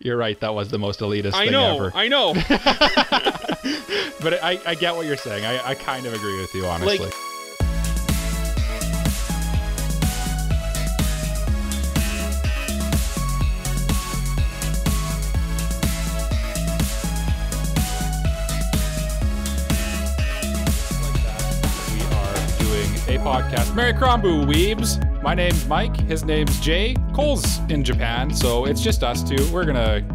You're right. That was the most elitist thing ever. I know. But I get what you're saying. I kind of agree with you, honestly. Like, a podcast. Merry Krombu, weebs. My name's Mike. His name's Jay. Cole's in Japan, so it's just us two. We're gonna...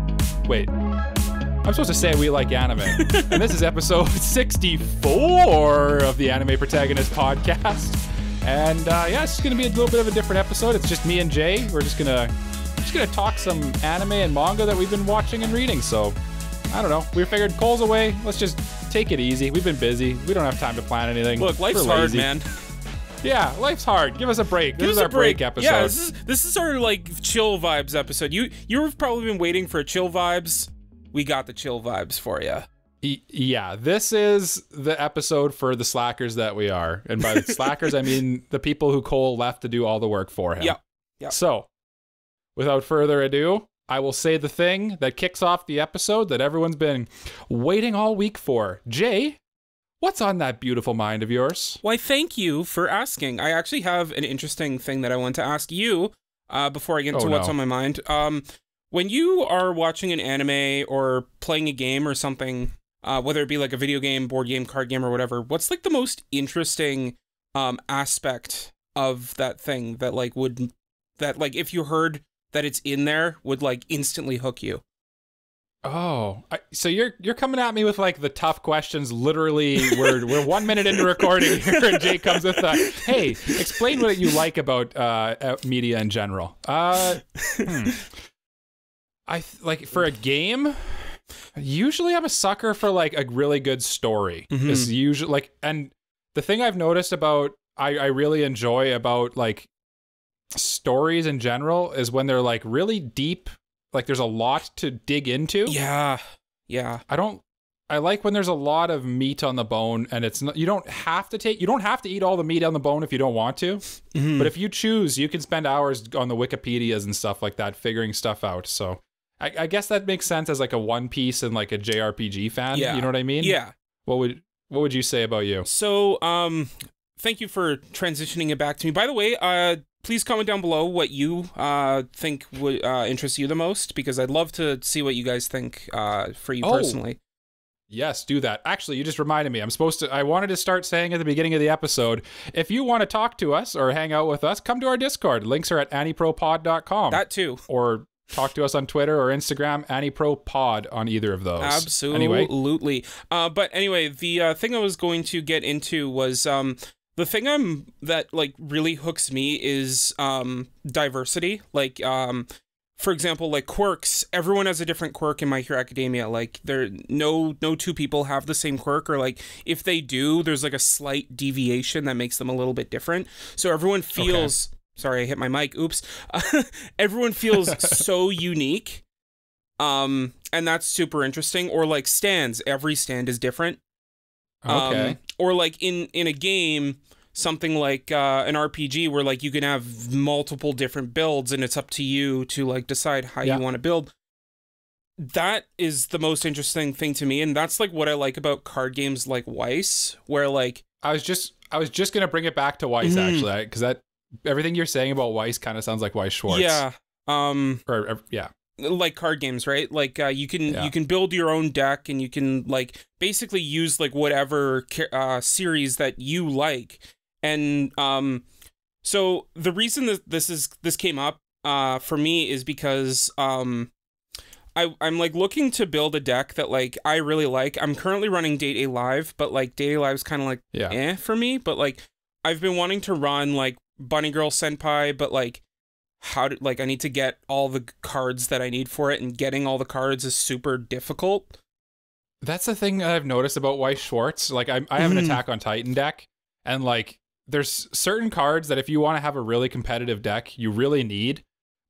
Wait. I'm supposed to say we like anime. And this is episode 64 of the Anime Protagonist podcast. And yeah, it's gonna be a little bit of a different episode. It's just me and Jay. We're just gonna talk some anime and manga that we've been watching and reading. So, I don't know. We figured Cole's away. Let's just take it easy. We've been busy. We don't have time to plan anything. Look, life's hard, man. Yeah, life's hard. Give us a break. This is our break episode. Yeah, this is our like chill vibes episode. You've probably been waiting for chill vibes. We got the chill vibes for you. Yeah, this is the episode for the slackers that we are. And by the slackers, I mean the people who Cole left to do all the work for him. Yeah. So, without further ado, I will say the thing that kicks off the episode that everyone's been waiting all week for. Jay, what's on that beautiful mind of yours? Why, thank you for asking. I actually have an interesting thing that I want to ask you before I get into what's on my mind. When you are watching an anime or playing a game or something, whether it be like a video game, board game, card game, or whatever, what's like the most interesting aspect of that thing that like if you heard that it's in there would like instantly hook you? Oh, so you're coming at me with like the tough questions. Literally, we're 1 minute into recording here, and Jay comes with hey, explain what you like about media in general. Like for a game, usually I'm a sucker for like a really good story. Mm-hmm. Is usually like, and the thing I've noticed about I really enjoy about like stories in general is when they're like really deep. Like there's a lot to dig into. Yeah. I like when there's a lot of meat on the bone, and it's not, you don't have to eat all the meat on the bone if you don't want to. Mm-hmm. But if you choose, you can spend hours on the Wikipedias and stuff like that figuring stuff out. So I guess that makes sense as like a One Piece and like a JRPG fan. Yeah. You know what I mean? Yeah. What would you say about you? So, thank you for transitioning it back to me. By the way, please comment down below what you think would interest you the most, because I'd love to see what you guys think for you personally. Yes, do that. Actually, you just reminded me. I wanted to start saying at the beginning of the episode, if you want to talk to us or hang out with us, come to our Discord. Links are at anipropod.com. That too. Or talk to us on Twitter or Instagram, anipropod on either of those. Absolutely. But anyway, the thing I was going to get into was the thing that like really hooks me is diversity. Like for example, like quirks. Everyone has a different quirk in My Hero Academia. Like no two people have the same quirk, or like if they do, there's like a slight deviation that makes them a little bit different. So everyone feels Sorry, I hit my mic. Oops. Everyone feels so unique. And that's super interesting. Or like stands. Every stand is different. Okay. Or like in a game, something like an RPG where like you can have multiple different builds and it's up to you to like decide how you want to build. That is the most interesting thing to me, and that's like what I like about card games like Weiss, where like I was just gonna bring it back to Weiss actually, because that everything you're saying about Weiss kind of sounds like Weiss Schwartz. Yeah. Yeah. Like card games, right? Like you can build your own deck, and you can like basically use like whatever series that you like. And so the reason that this came up for me is because I'm like looking to build a deck that like I really like. I'm currently running Date A Live, but like Date A Live is kind of like for me. But like I've been wanting to run like Bunny Girl Senpai, but like I need to get all the cards that I need for it, and getting all the cards is super difficult. That's the thing that I've noticed about Weiss Schwartz. Like I have an Attack on Titan deck, and like there's certain cards that if you want to have a really competitive deck, you really need.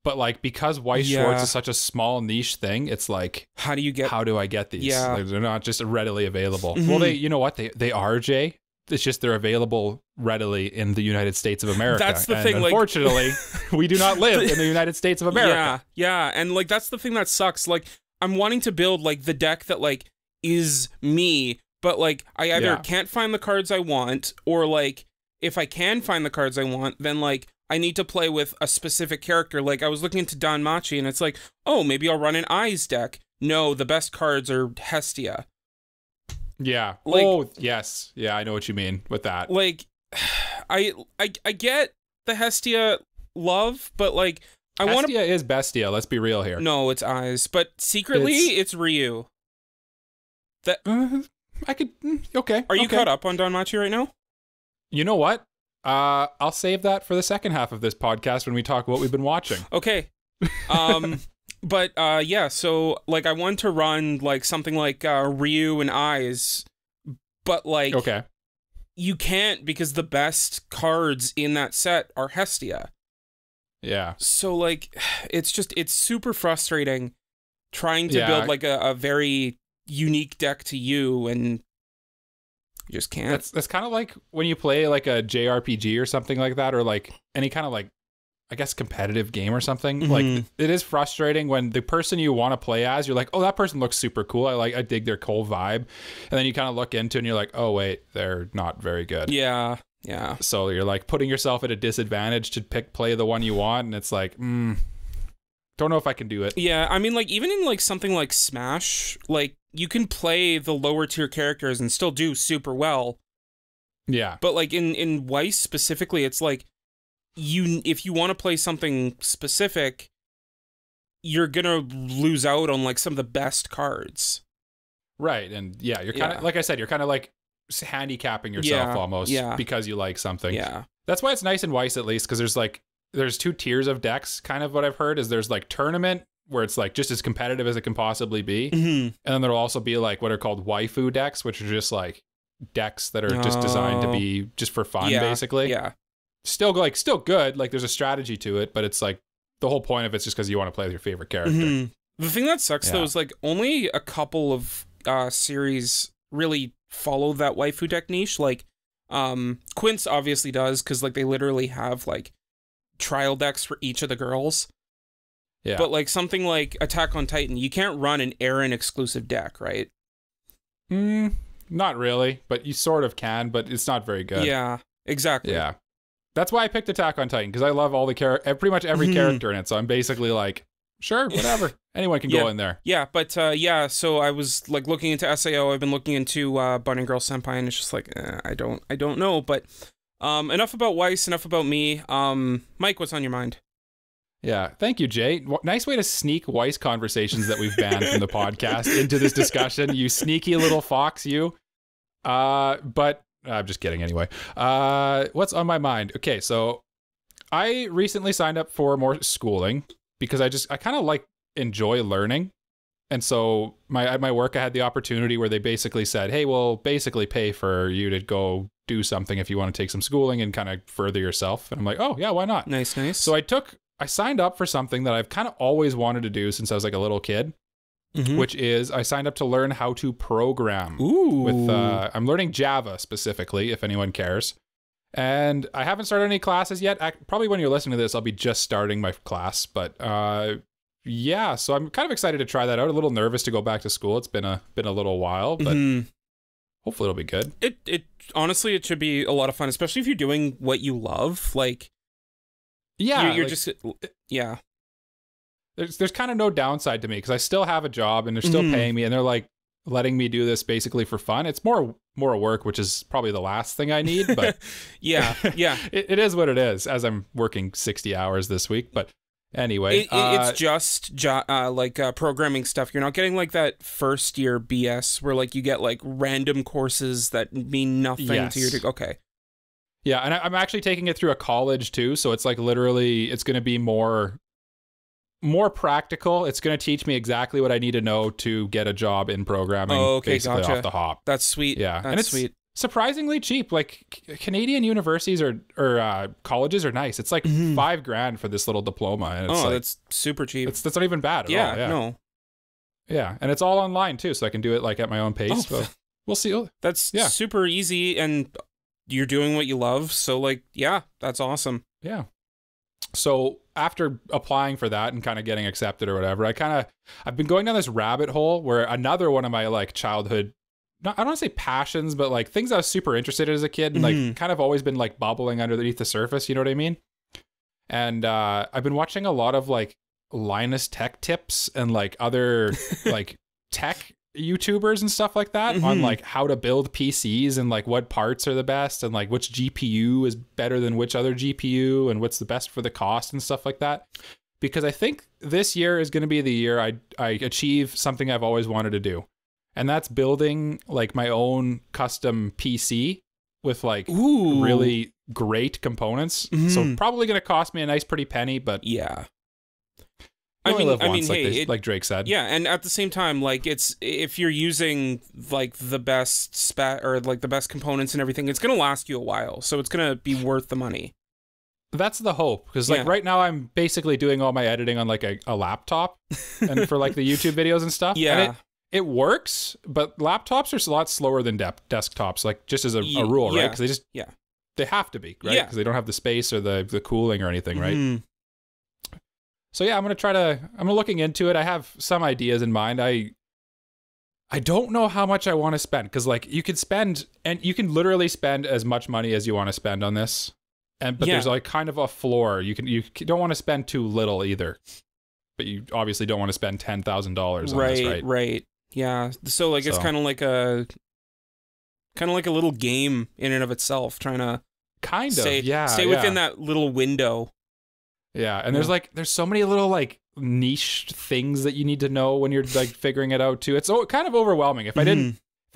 But like because Weiss Schwartz is such a small niche thing, it's like how do I get these? Yeah, like, they're not just readily available. Well, you know what they are, Jay. It's just they're available readily in the United States of America. That's the thing. Unfortunately, we do not live in the United States of America. Yeah, and like that's the thing that sucks. Like I'm wanting to build like the deck that like is me, but like I either can't find the cards I want, or like if I can find the cards I want, then like I need to play with a specific character. Like I was looking into Danmachi, and it's like, oh, maybe I'll run an Eyes deck. No, the best cards are Hestia. Yeah. Like, oh, yes. Yeah, I know what you mean with that. Like, I get the Hestia love, but like, Hestia is Bestia. Let's be real here. No, it's Eyes, but secretly it's Ryu. That I could. Okay. Are you caught up on Danmachi right now? You know what? I'll save that for the second half of this podcast when we talk what we've been watching. Okay. But yeah, so like I want to run like something like Ryu and Eyes, but like you can't because the best cards in that set are Hestia. Yeah. So like it's super frustrating trying to build like a very unique deck to you, and you just can't. That's kind of like when you play like a JRPG or something like that, or like any kind of like, I guess, competitive game or something. Mm-hmm. Like it is frustrating when the person you want to play as, you're like, oh, that person looks super cool. I dig their whole vibe. And then you kind of look into it and you're like, oh wait, they're not very good. Yeah. So you're like putting yourself at a disadvantage to play the one you want. And it's like, don't know if I can do it. Yeah. I mean, like even in like something like Smash, like you can play the lower tier characters and still do super well. Yeah. But like in Weiss specifically, it's like, if you want to play something specific, you're gonna lose out on like some of the best cards. Right. And yeah, you're kind of like I said, you're kind of like handicapping yourself almost because you like something. Yeah. That's why it's nice in Weiss, at least, because there's two tiers of decks. Kind of what I've heard is there's like tournament, where it's like just as competitive as it can possibly be, and then there'll also be like what are called waifu decks, which are just like decks that are just designed to be just for fun, basically. Yeah. Still good, like there's a strategy to it, but it's like the whole point of it's just because you want to play with your favorite character. The thing that sucks though is like only a couple of series really follow that waifu deck niche. Like Quince obviously does, because like they literally have like trial decks for each of the girls. Yeah. But like something like Attack on Titan, you can't run an Eren exclusive deck, right? Not really, but you sort of can, but it's not very good. Yeah, exactly. Yeah. That's why I picked Attack on Titan, because I love all the pretty much every character in it. So I'm basically like, sure, whatever. Anyone can go in there. Yeah, but so I was like looking into SAO. I've been looking into Bunny Girl Senpai, and it's just like I don't know. But enough about Weiss, enough about me. Mike, what's on your mind? Yeah, thank you, Jay. Nice way to sneak Weiss conversations that we've banned from the podcast into this discussion. You sneaky little fox, you. But I'm just kidding anyway. What's on my mind? Okay, so I recently signed up for more schooling because I kind of enjoy learning. And so at my work, I had the opportunity where they basically said, hey, we'll basically pay for you to go do something if you want to take some schooling and kind of further yourself. And I'm like, oh yeah, why not? Nice. So I signed up for something that I've kind of always wanted to do since I was like a little kid. Which is I signed up to learn how to program. With I'm learning Java specifically, if anyone cares. And I haven't started any classes yet. Probably when you're listening to this, I'll be just starting my class. But yeah, so I'm kind of excited to try that out. A little nervous to go back to school. It's been a little while, but hopefully it'll be good. It honestly, it should be a lot of fun, especially if you're doing what you love. Like, yeah, you're just There's kind of no downside to me because I still have a job and they're still paying me and they're like letting me do this basically for fun. It's more work, which is probably the last thing I need, but yeah. it is what it is, as I'm working 60 hours this week. But anyway, it's just programming stuff. You're not getting like that first year BS where like you get like random courses that mean nothing to your okay. Yeah, and I'm actually taking it through a college too, so it's like literally it's going to be more practical. It's going to teach me exactly what I need to know to get a job in programming. Basically off the hop. That's sweet. Yeah, and it's sweet. Surprisingly cheap. Like Canadian universities or colleges are nice. It's like $5,000 for this little diploma. And it's that's super cheap. That's not even bad at all. Yeah, no. Yeah, and it's all online too, so I can do it like at my own pace. So we'll see. That's super easy, and you're doing what you love. So like, yeah, that's awesome. Yeah. So after applying for that and kind of getting accepted or whatever, I've been going down this rabbit hole where another one of my like childhood, I don't want to say passions, but like things I was super interested in as a kid and like kind of always been like bubbling underneath the surface. You know what I mean? And I've been watching a lot of like Linus Tech Tips and like other like tech YouTubers and stuff like that on like how to build PCs and like what parts are the best and like which GPU is better than which other GPU and what's the best for the cost and stuff like that. Because I think this year is going to be the year I achieve something I've always wanted to do. And that's building like my own custom PC with like really great components. So probably going to cost me a nice pretty penny, but yeah. I mean, hey, like Drake said. Yeah, and at the same time, like if you're using like the best or like the best components and everything, it's gonna last you a while, so it's gonna be worth the money. That's the hope, because like right now I'm basically doing all my editing on like a laptop, and for like the YouTube videos and stuff. Yeah, and it works, but laptops are a lot slower than desktops. Like just as a rule, right? Because they have to be, right? Because they don't have the space or the cooling or anything, right? So yeah, I'm looking into it. I have some ideas in mind. I don't know how much I want to spend, because like you can literally spend as much money as you want to spend on this. But there's like kind of a floor. You don't want to spend too little either. But you obviously don't want to spend $10,000 on this, right? Right. Yeah. So like it's kind of like a little game in and of itself, trying to stay within that little window. Yeah, and there's so many little like niche things that you need to know when you're like figuring it out too. It's kind of overwhelming. If I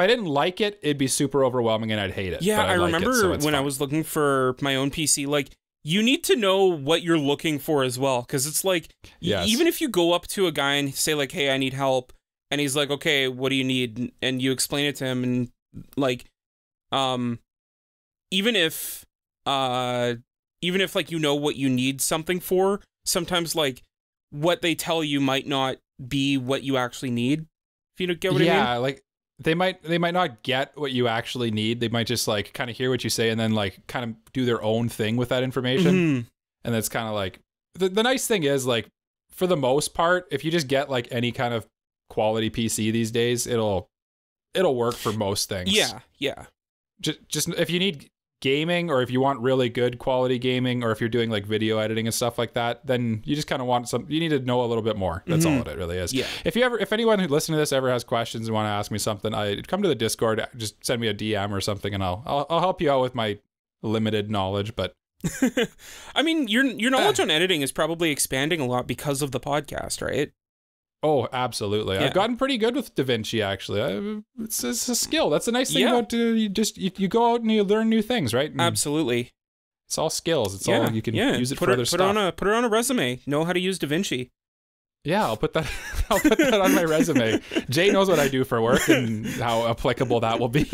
didn't like it, it'd be super overwhelming and I'd hate it. Yeah, I remember when I was looking for my own PC, like you need to know what you're looking for as well, because it's like even if you go up to a guy and say like, "Hey, I need help," and he's like, "Okay, what do you need?" and you explain it to him, and like, even if like you know what you need something for, sometimes like what they tell you might not be what you actually need. If you get what I mean? Yeah, like they might not get what you actually need. They might just like kind of hear what you say and then like kind of do their own thing with that information. And that's kind of like the nice thing is, like, for the most part, if you just get like any kind of quality PC these days, it'll work for most things. Yeah. Just if you need gaming, or if you want really good quality gaming, or if you're doing like video editing and stuff like that, then you just kind of want you need to know a little bit more. That's all it really is. Yeah. If anyone who listens to this ever has questions and want to ask me something, come to the Discord, just send me a DM or something, and I'll help you out with my limited knowledge. But I mean, your knowledge on editing is probably expanding a lot because of the podcast, right? Oh, absolutely. Yeah. I've gotten pretty good with DaVinci, actually. It's a skill. That's the nice thing about you go out and you learn new things, right? And absolutely. It's all skills. It's all you can use it for other stuff. Put it on a resume. Know how to use DaVinci. Yeah, I'll put that on my resume. Jay knows what I do for work and how applicable that will be.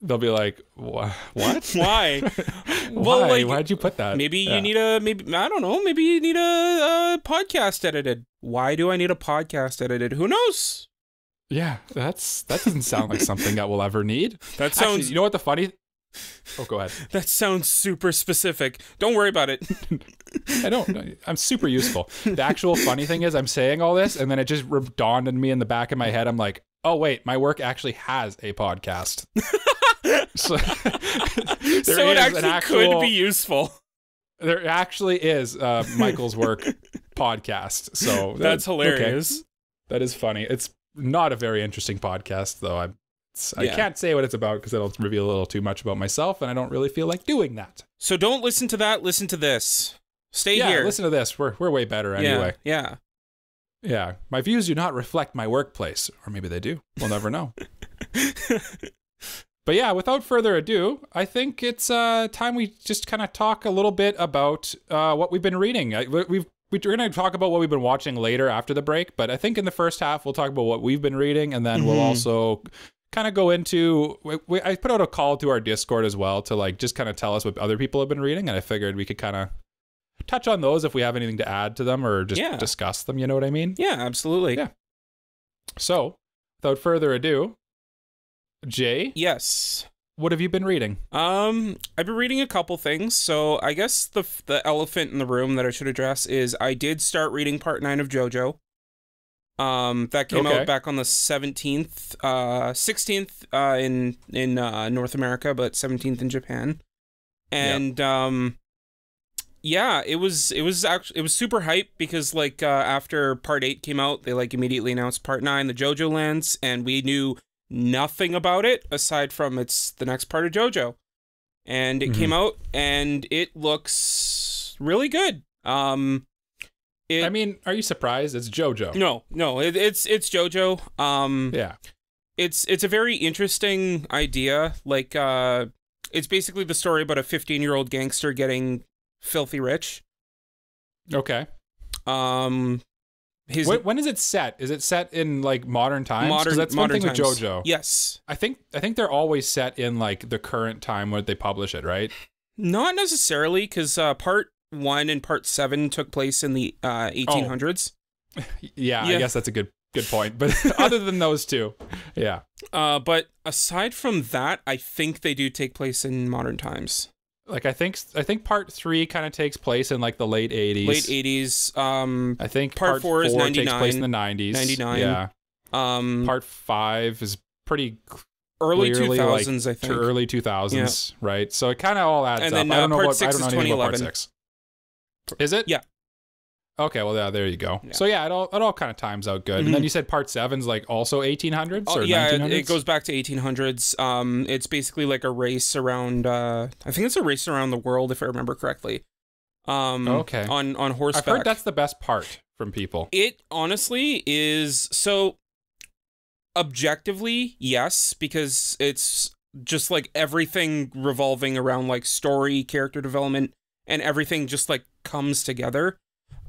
They'll be like, what? Why? Well, like, why'd you put that? Maybe you need I don't know. Maybe you need a podcast edited. Why do I need a podcast edited? Who knows? Yeah, that doesn't sound like something that we'll ever need. That sounds. Actually, you know what the funny? Oh, go ahead. That sounds super specific. Don't worry about it. I don't. I'm super useful. The actual funny thing is, I'm saying all this, and then it just dawned on me in the back of my head. I'm like, oh wait, my work actually has a podcast. So it actually could be useful. There actually is Michael's work podcast. So that's hilarious. Okay. That is funny. It's not a very interesting podcast, though. I can't say what it's about because it'll reveal a little too much about myself, and I don't really feel like doing that. So don't listen to that. Listen to this. Stay here. Listen to this. We're way better anyway. Yeah. My views do not reflect my workplace, or maybe they do. We'll never know. But yeah, without further ado, I think it's time we just kind of talk a little bit about what we've been reading. We're going to talk about what we've been watching later after the break, but I think in the first half we'll talk about what we've been reading, and then we'll also kind of go into. I put out a call to our Discord as well to like just kind of tell us what other people have been reading, and I figured we could kind of touch on those if we have anything to add to them or just discuss them. You know what I mean? Yeah, absolutely. Yeah. So, without further ado, Jay? Yes. What have you been reading? I've been reading a couple things. So I guess the elephant in the room that I should address is I did start reading part 9 of Jojo. That came out back on the 17th, 16th in North America, but 17th in Japan. And yeah, it was super hype because like after part 8 came out, they like immediately announced part 9, the Jojo lands, and we knew nothing about it aside from it's the next part of Jojo. And it came out and it looks really good. I mean, are you surprised? It's Jojo. No, it's Jojo. Yeah. It's a very interesting idea. Like it's basically the story about a 15-year-old gangster getting filthy rich. Okay. When is it set? Is it set in like modern times? Modern. That's modern one thing times. with JoJo. Yes. I think they're always set in like the current time where they publish it, right? Not necessarily, because part 1 and part 7 took place in the 1800s. Yeah, I guess that's a good point. But other than those two, yeah. But aside from that, I think they do take place in modern times. Like I think part 3 kind of takes place in like the late 80s. Late 80s. I think part 4 is 99. takes place in the 90s. 99. Yeah. Part 5 is pretty early 2000s, like, I think. To early 2000s, right? So it kind of all adds and up. Then, I don't know part what 6 I don't is know anything about 2011. part 6. Is it? Yeah. Okay, well, yeah, there you go. Yeah. So yeah, it all kind of times out good. And then you said part 7's like also 1800s or 1900s? It goes back to 1800s. It's basically like a race around. I think it's a race around the world, if I remember correctly. Okay. On horseback. I've heard that's the best part from people. It honestly is. So objectively, yes, because it's just like everything revolving around like story, character development, and everything just like comes together.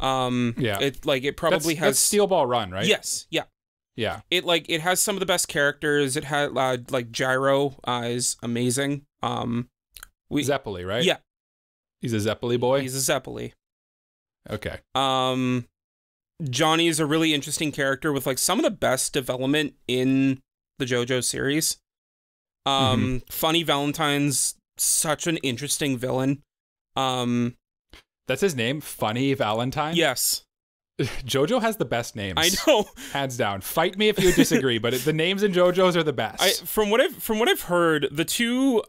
Yeah. It probably has Steel Ball Run, right? Yes. Yeah. Yeah. It has some of the best characters. It had like Gyro is amazing. Zeppeli, right? Yeah. He's a Zeppeli boy? He's a Zeppeli. Okay. Johnny is a really interesting character with like some of the best development in the JoJo series. Funny Valentine's such an interesting villain. That's his name? Funny Valentine? Yes. JoJo has the best names. I know. Hands down. Fight me if you disagree, but the names in JoJo's are the best. From what I've heard, the two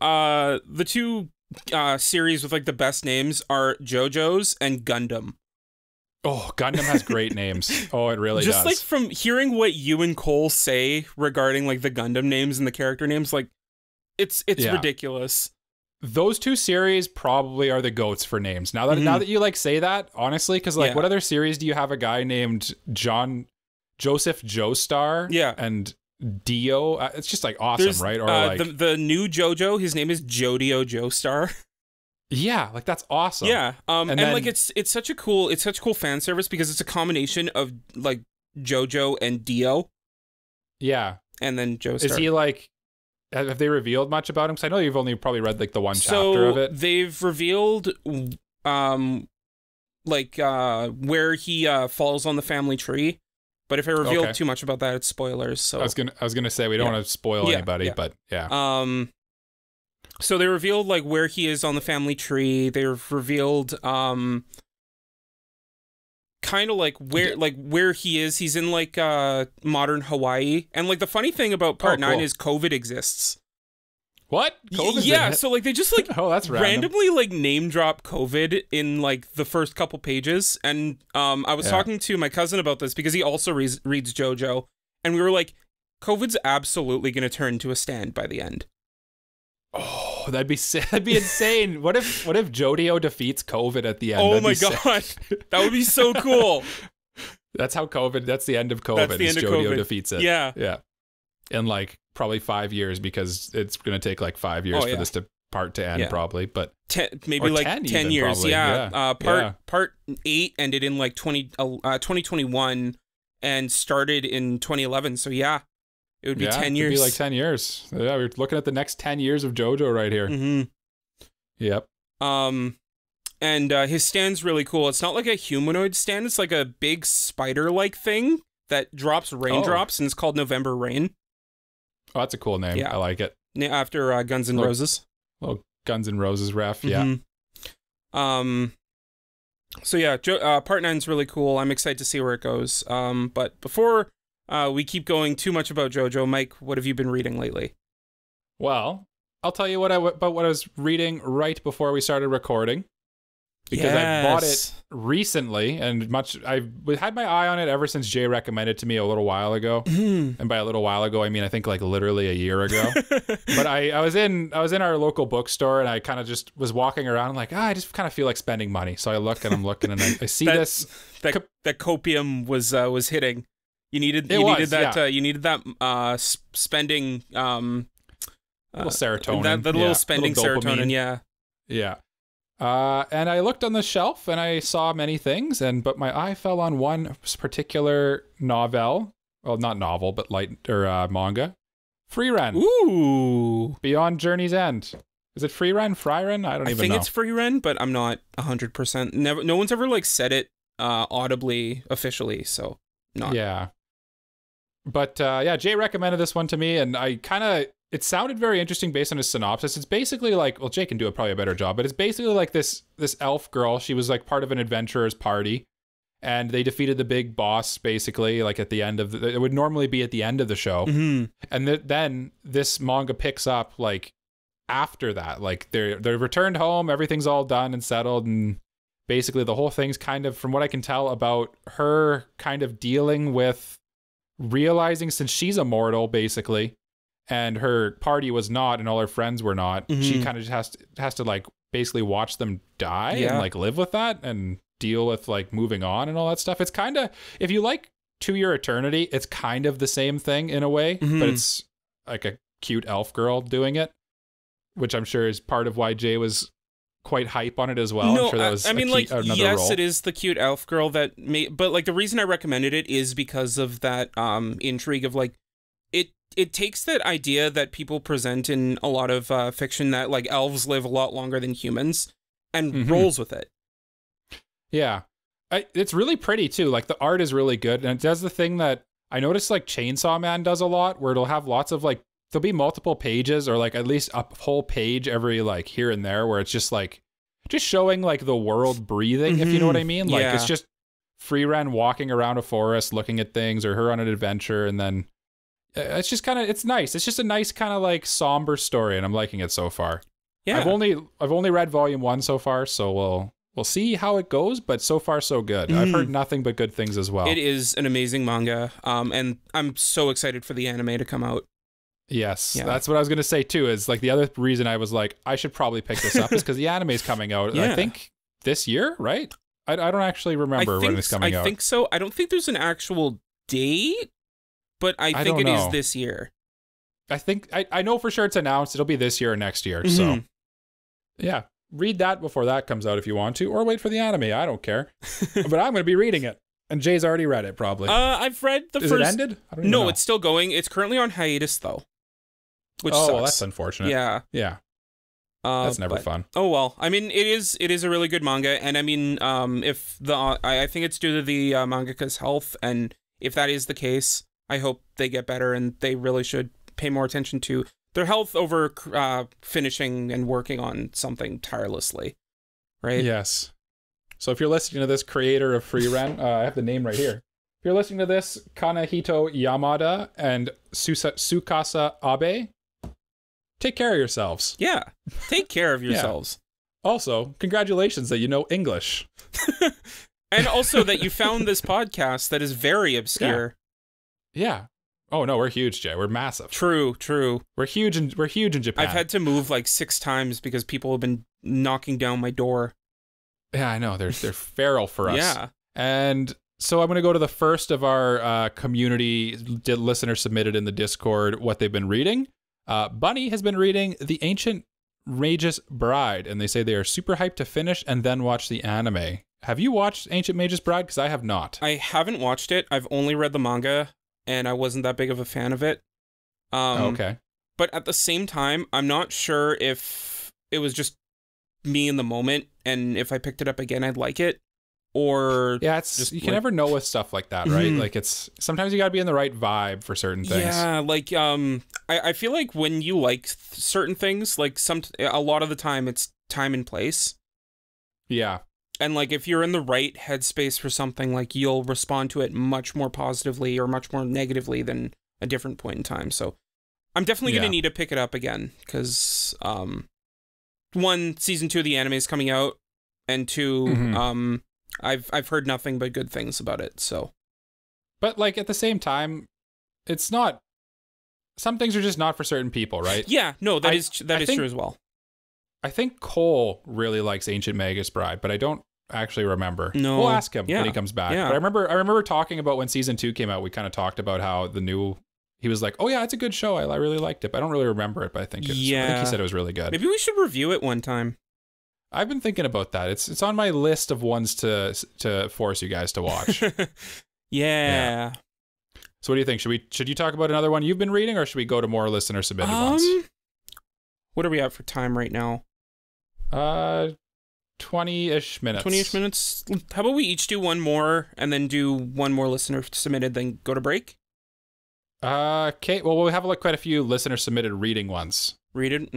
series with like the best names are JoJo's and Gundam. Oh, Gundam has great names. Oh, it really does. Just like from hearing what you and Cole say regarding like the Gundam names and the character names, like it's ridiculous. Those two series probably are the GOATs for names. Now that you like say that, honestly, because like what other series do you have a guy named Joseph Joestar? Yeah. And Dio? It's just like awesome, right? Or like the new JoJo, his name is Jodio Joestar. Yeah, like that's awesome. Yeah. And then, like it's such a cool fan service because it's a combination of like JoJo and Dio. Yeah. And then Joestar. Is he like, have they revealed much about him? Because I know you've only probably read like the one chapter of it. They've revealed where he falls on the family tree. But if I reveal too much about that, it's spoilers. So I was gonna say we don't want to spoil anybody, but yeah. So they revealed like where he is on the family tree. They've revealed kind of like where he is. He's in like modern Hawaii. And like the funny thing about part 9 is COVID exists. What? Yeah, so like they just like that's randomly like name drop COVID in like the first couple pages. And I was talking to my cousin about this because he also reads JoJo, and we were like, COVID's absolutely going to turn into a stand by the end. Oh, that'd be insane. What if Jodio defeats COVID at the end? Oh my god, that would be so cool. That's the end of COVID. That's the end of Jodio COVID. defeats it. Yeah. In like probably 5 years, because it's gonna take like 5 years for this part to end, probably. But maybe like 10 years. Probably. Yeah. Part 8 ended in like 2021 and started in 2011. So yeah. It would be 10 years. It would be like 10 years. Yeah, we're looking at the next 10 years of JoJo right here. Yep. And his stand's really cool. It's not like a humanoid stand. It's like a big spider-like thing that drops raindrops, and it's called November Rain. Oh, that's a cool name. Yeah. I like it. After Guns N' Roses. Little Guns N' Roses ref. Yeah. So yeah, part 9's really cool. I'm excited to see where it goes. But before we keep going too much about JoJo, Mike, what have you been reading lately? Well, I'll tell you about what I was reading right before we started recording. Because I bought it recently, and I've had my eye on it ever since Jay recommended it to me a little while ago. And by a little while ago, I mean I think like literally a year ago. But I was in our local bookstore, and I kind of just was walking around like, I just kind of feel like spending money. So I look and I'm looking, and I see that copium was hitting. You needed that spending little serotonin. That little spending little serotonin, yeah. Yeah. And I looked on the shelf and I saw many things, but my eye fell on one particular novel. Well, not novel, but manga. Frieren. Ooh. Beyond Journey's End. Is it Frieren? I don't even know. I think it's Frieren, but I'm not 100%. No one's ever like said it audibly, officially, so not. Yeah. But Jay recommended this one to me, and it sounded very interesting based on his synopsis. It's basically like, well, Jay can do probably a better job, but it's basically like this elf girl. She was like part of an adventurer's party, and they defeated the big boss basically like at the end of it would normally be at the end of the show. And then this manga picks up like after that, like they're returned home, everything's all done and settled, and basically the whole thing's kind of, from what I can tell, about her kind of dealing with realizing, since she's immortal basically, and her party was not, and all her friends were not, she kind of just has to like basically watch them die and like live with that and deal with like moving on and all that stuff. It's kind of, if you like To Your Eternity, it's kind of the same thing in a way, but it's like a cute elf girl doing it, which I'm sure is part of why Jay was quite hype on it as well. No, I'm sure that was yes, role. It is the cute elf girl but like the reason I recommended it is because of that intrigue of like, it takes that idea that people present in a lot of fiction that like elves live a lot longer than humans and rolls with it. Yeah. It's really pretty too. Like the art is really good, and it does the thing that I noticed like Chainsaw Man does a lot, where it'll have lots of like, there'll be multiple pages or like at least a whole page every like here and there where it's just like just showing like the world breathing, if you know what I mean. Like it's just Frieren walking around a forest looking at things, or her on an adventure, and then it's just kind of, it's nice. It's just a nice kind of like somber story, and I'm liking it so far. Yeah. I've only read volume 1 so far, so we'll see how it goes, but so far so good. I've heard nothing but good things as well. It is an amazing manga, and I'm so excited for the anime to come out. Yes, that's what I was going to say too, is like the other reason I was like, I should probably pick this up is because the anime is coming out, I think this year, right? I don't actually remember when it's coming out. I think so. I don't think there's an actual date, but I think it is this year. I think, I know for sure it's announced. It'll be this year or next year, so yeah. Read that before that comes out if you want to, or wait for the anime. I don't care. But I'm going to be reading it. And Jay's already read it, probably. I've read the first... Is it ended? I don't even know. It's still going. It's currently on hiatus, though. Which sucks. Well, that's unfortunate. Yeah. Yeah. That's never fun. Oh, well. I mean, it is a really good manga. And I mean, I think it's due to the mangaka's health. And if that is the case, I hope they get better. And they really should pay more attention to their health over finishing and working on something tirelessly, right? Yes. So if you're listening to this, creator of Frieren, I have the name right here. If you're listening to this, Kanahito Yamada and Tsukasa Abe, take care of yourselves. Yeah, take care of yourselves. Also, congratulations that you know English. And also that you found this podcast that is very obscure. Yeah. Oh no, we're huge, Jay. We're massive. True. We're huge in Japan. I've had to move like 6 times because people have been knocking down my door. Yeah, I know. They're feral for us. Yeah. And so I'm going to go to the first of our community listeners submitted in the Discord what they've been reading. Bunny has been reading The Ancient Magus Bride, and they say they are super hyped to finish and then watch the anime. Have you watched Ancient Magus Bride? Because I have not. I haven't watched it. I've only read the manga, and I wasn't that big of a fan of it. Okay. But at the same time, I'm not sure if it was just me in the moment, and if I picked it up again, I'd like it. or yeah, it's just, you can never know with stuff like that, right? Like it's sometimes you got to be in the right vibe for certain things. Yeah, like I feel like when you like certain things, like a lot of the time it's time and place. Yeah. And like if you're in the right headspace for something, like you'll respond to it much more positively or much more negatively than a different point in time. So I'm definitely going to need to pick it up again because one, season 2 of the anime is coming out, and 2, I've heard nothing but good things about it. So, but like at the same time, it's not. Some things are just not for certain people, right? Yeah, no, that is true as well. I think Cole really likes Ancient Magus Bride, but I don't actually remember. No, we'll ask him when he comes back. Yeah. But I remember talking about when season 2 came out. We kind of talked about how he was like, "Oh yeah, it's a good show. I really liked it." But I don't really remember it, but I think he said it was really good. Maybe we should review it one time. I've been thinking about that. It's on my list of ones to force you guys to watch. Yeah. So what do you think? Should you talk about another one you've been reading, or should we go to more listener submitted ones? What are we at for time right now? 20-ish minutes. 20-ish minutes. How about we each do one more and then do one more listener submitted, then go to break? Okay. Well, we'll have like quite a few listener submitted reading ones. Read it.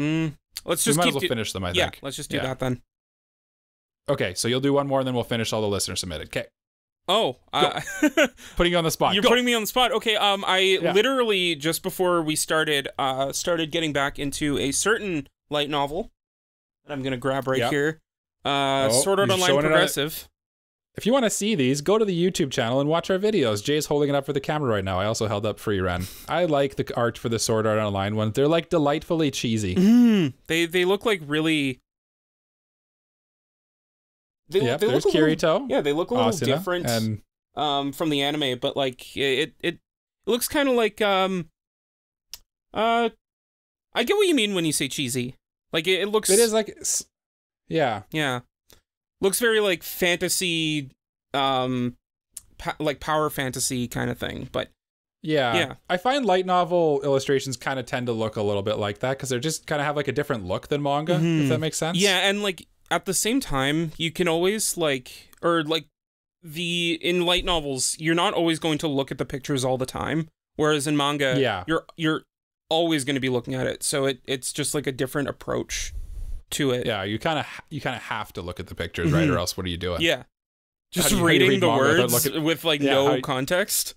Let's just we might as well finish them, I think. Yeah, let's just do that then. Okay, so you'll do one more and then we'll finish all the listener submitted. Okay. Oh, putting you on the spot. You're putting me on the spot. Okay, I literally just before we started getting back into a certain light novel that I'm gonna grab right here. Sword Art Online Progressive. If you want to see these, go to the YouTube channel and watch our videos. Jay's holding it up for the camera right now. I also held up Frieren. I like the art for the Sword Art Online one. They're like delightfully cheesy. They look like really. There's Kirito. Yeah, they look a little Asuna, different from the anime, but like it looks kind of like I get what you mean when you say cheesy. Like it looks. It is like, yeah. Looks very like fantasy, like power fantasy kind of thing, but yeah. I find light novel illustrations kind of tend to look a little bit like that because they're just kind of have like a different look than manga, if that makes sense. Yeah, and like at the same time, you can always in light novels, you're not always going to look at the pictures all the time, whereas in manga, you're always going to be looking at it. So it's just like a different approach to it. Yeah, you kind of have to look at the pictures, right? Or else what are you doing? Yeah. Just reading the words with like no context.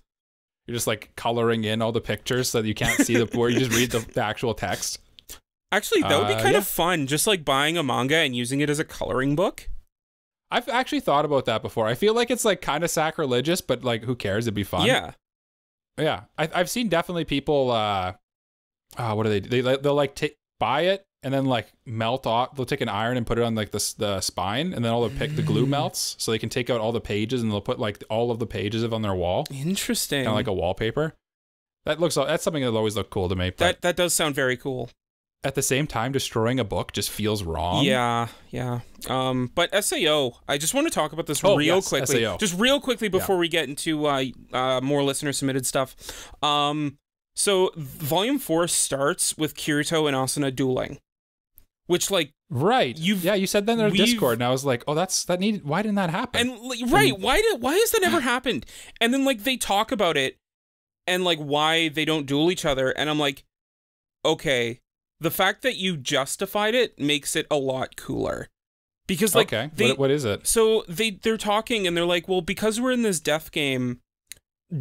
You're just like coloring in all the pictures so that you can't see the word. You just read the actual text. Actually, that would be kind of fun. Just like buying a manga and using it as a coloring book. I've actually thought about that before. I feel like it's like kind of sacrilegious, but like who cares? It'd be fun. Yeah. Yeah. I've seen definitely people, what do they they'll like buy it and then like melt off. They'll take an iron and put it on like the spine, and then all the glue melts, so they can take out all the pages, and they'll put like all of the pages on their wall. Interesting. Kind of like a wallpaper. That's something that'll always look cool to me. That does sound very cool. At the same time, destroying a book just feels wrong. Yeah. But SAO, I just want to talk about this real quickly. SAO. Just real quickly before we get into more listener submitted stuff. So Volume 4 starts with Kirito and Asuna dueling. Which, like, right? You said that in our Discord, and I was like, "Oh, why didn't that happen?" And right, why has that never happened? And then like they talk about it, and like why they don't duel each other, and I'm like, okay, the fact that you justified it makes it a lot cooler, because like, what is it? So they're talking, and they're like, well, because we're in this death game,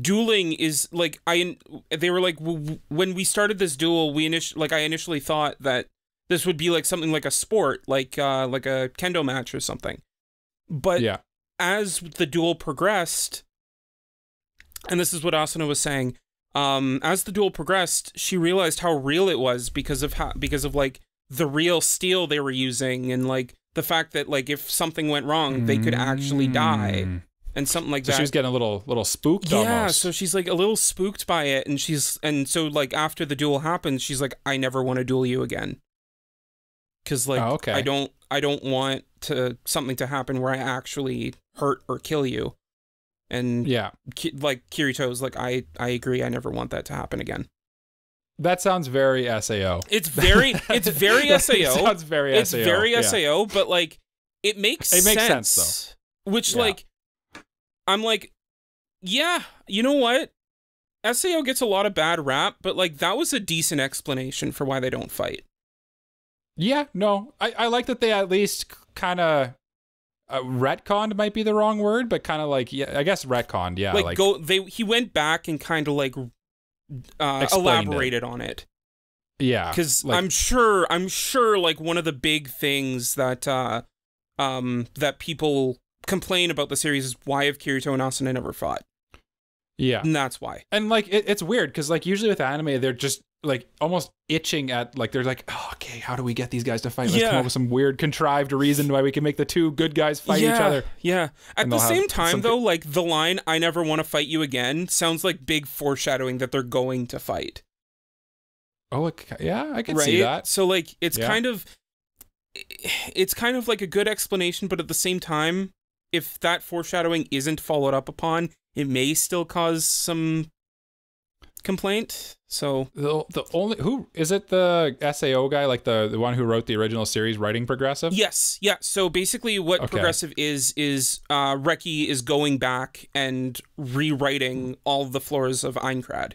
dueling is like they were like, when we started this duel, I initially thought that this would be like something like a sport, like a kendo match or something. But as the duel progressed, and this is what Asuna was saying, as the duel progressed, she realized how real it was because of like the real steel they were using, and like the fact that like if something went wrong, they could actually die. And something like that. So she was getting a little spooked almost. Yeah, so she's like a little spooked by it, and so like after the duel happens, she's like, I never want to duel you again. Because like I don't want something to happen where I actually hurt or kill you. And like Kirito's like, I agree, I never want that to happen again. That sounds very SAO. It's very SAO. It sounds very SAO. It's very SAO, but like it makes sense though. Which like I'm like, yeah, you know what? SAO gets a lot of bad rap, but like that was a decent explanation for why they don't fight. Yeah, no, I like that they at least kind of retconned might be the wrong word, but kind of like, yeah, I guess retconned, yeah. Like he went back and kind of like elaborated on it. Yeah, because like, I'm sure like one of the big things that that people complain about the series is why have Kirito and Asuna never fought. Yeah, and that's why. And like it's weird because like usually with anime they're just like almost itching at like they're like, oh, okay, how do we get these guys to fight? Let's come up with some weird contrived reason why we can make the two good guys fight each other. Yeah. At the same time though, like the line "I never want to fight you again" sounds like big foreshadowing that they're going to fight. Oh, yeah, I can see that. So like it's kind of like a good explanation, but at the same time, if that foreshadowing isn't followed up upon, it may still cause some complaint. So the only who is it, the SAO guy, like the one who wrote the original series, writing Progressive? Yes, yeah. So basically what Progressive is Reki is going back and rewriting all the floors of Aincrad.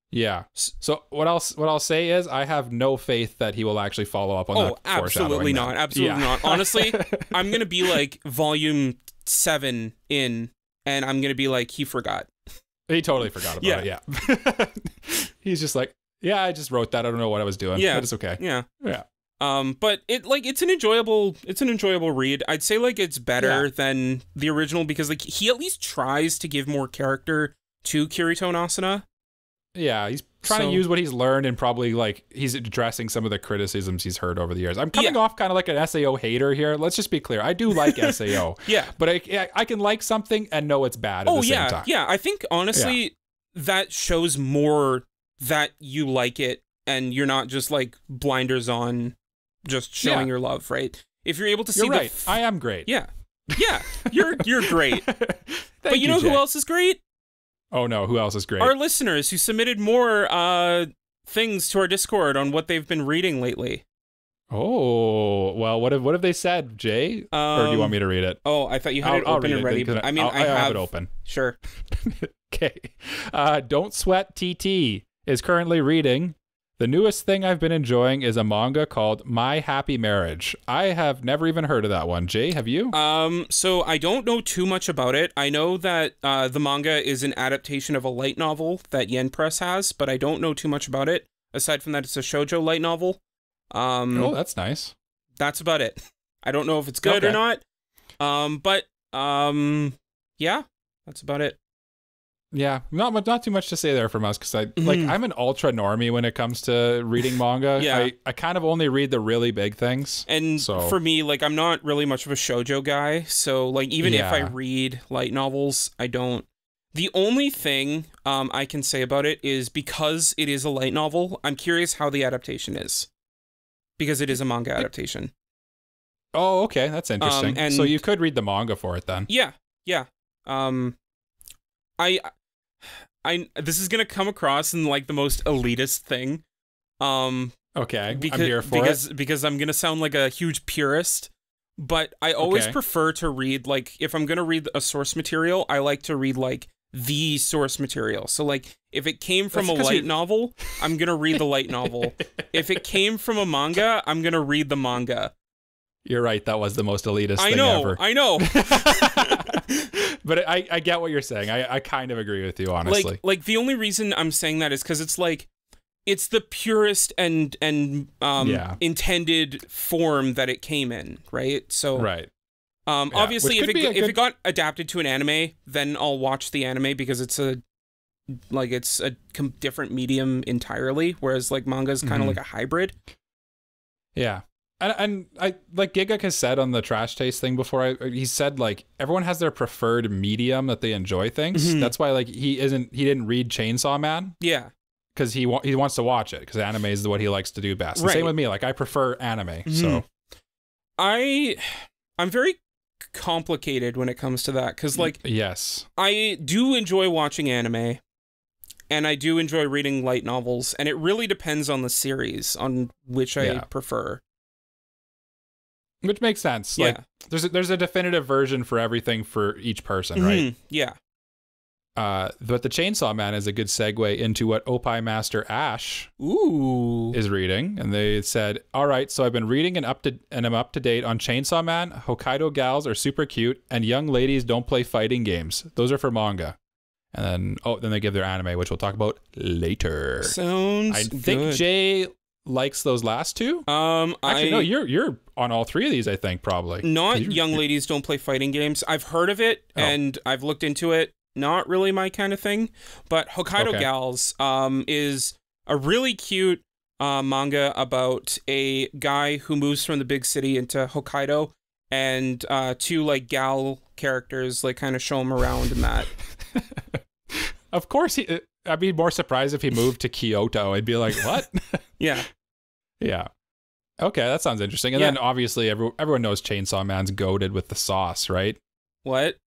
Yeah. So what I'll say is I have no faith that he will actually follow up on that. Absolutely not. Absolutely not. Honestly, I'm going to be like volume 7 in and I'm going to be like, he forgot. He totally forgot about it. Yeah. He's just like, yeah, I just wrote that. I don't know what I was doing. Yeah. But it's okay. Yeah. Yeah. But it's an enjoyable read. I'd say like it's better than the original because like he at least tries to give more character to Kirito and Asuna. Yeah, he's trying to use what he's learned and probably like he's addressing some of the criticisms he's heard over the years. I'm coming off kind of like an SAO hater here. Let's just be clear. I do like SAO. Yeah. But I can like something and know it's bad at the same time. Yeah, I think honestly that shows more that you like it and you're not just like blinders on just showing your love, right? If you're able to see you're right. I am great. Yeah. Yeah, you're great. But you know who else is great? Oh no, who else is great? Our listeners who submitted more things to our Discord on what they've been reading lately. Oh, well, what have they said, Jay? Or do you want me to read it? Oh, I thought you had it open and ready. I mean, I have it open. Sure. Okay. Don't Sweat TT is currently reading. The newest thing I've been enjoying is a manga called My Happy Marriage. I have never even heard of that one. Jay, have you? So I don't know too much about it. I know that the manga is an adaptation of a light novel that Yen Press has, but I don't know too much about it. Aside from that, it's a shoujo light novel. Oh, that's nice. That's about it. I don't know if it's good or not. But yeah, that's about it. Yeah, not too much to say there from us because I'm an ultra normie when it comes to reading manga. Yeah. I kind of only read the really big things. And for me, like I'm not really much of a shoujo guy, so like even if I read light novels, I don't. The only thing I can say about it is because it is a light novel, I'm curious how the adaptation is. Because it is a manga adaptation. Oh, okay, that's interesting. And so you could read the manga for it then. Yeah, yeah. This is gonna come across in like the most elitist thing. Okay, I'm here for it. Because I'm gonna sound like a huge purist, but I always prefer to read like if I'm gonna read a source material, I like to read like the source material. So like if it came from a light novel, I'm gonna read the light novel. If it came from a manga, I'm gonna read the manga. You're right. That was the most elitist thing ever. I know. But I get what you're saying. I kind of agree with you, honestly. Like the only reason I'm saying that is because it's like it's the purest and intended form that it came in, right? So obviously if it got adapted to an anime, then I'll watch the anime because it's a different medium entirely, whereas like manga is kind of like a hybrid. Yeah. And I like Gigak has said on the trash taste thing before. He said like everyone has their preferred medium that they enjoy things. That's why like he didn't read Chainsaw Man. Yeah, because he wants to watch it because anime is what he likes to do best. Right. Same with me. Like I prefer anime. So I'm very complicated when it comes to that because like I do enjoy watching anime. And I do enjoy reading light novels, and it really depends on the series on which I prefer. Which makes sense. Yeah. Like there's a definitive version for everything for each person, right? Yeah. But the Chainsaw Man is a good segue into what Opie Master Ash is reading. And they said, all right, so I've been reading and I'm up to date on Chainsaw Man. Hokkaido gals are super cute and young ladies don't play fighting games. Those are for manga. And then they give their anime, which we'll talk about later. Sounds good. I think Jay likes those last two. Actually, no, you're on all three of these, I think, probably. Not young ladies don't play fighting games. I've heard of it and I've looked into it. Not really my kind of thing, but Hokkaido Gals is a really cute manga about a guy who moves from the big city into Hokkaido, and two like gal characters like kind of show him around and that. Of course, I'd be more surprised if he moved to Kyoto. I'd be like, what? Yeah. Yeah. Okay, that sounds interesting. And then obviously everyone knows Chainsaw Man's goated with the sauce, right? What?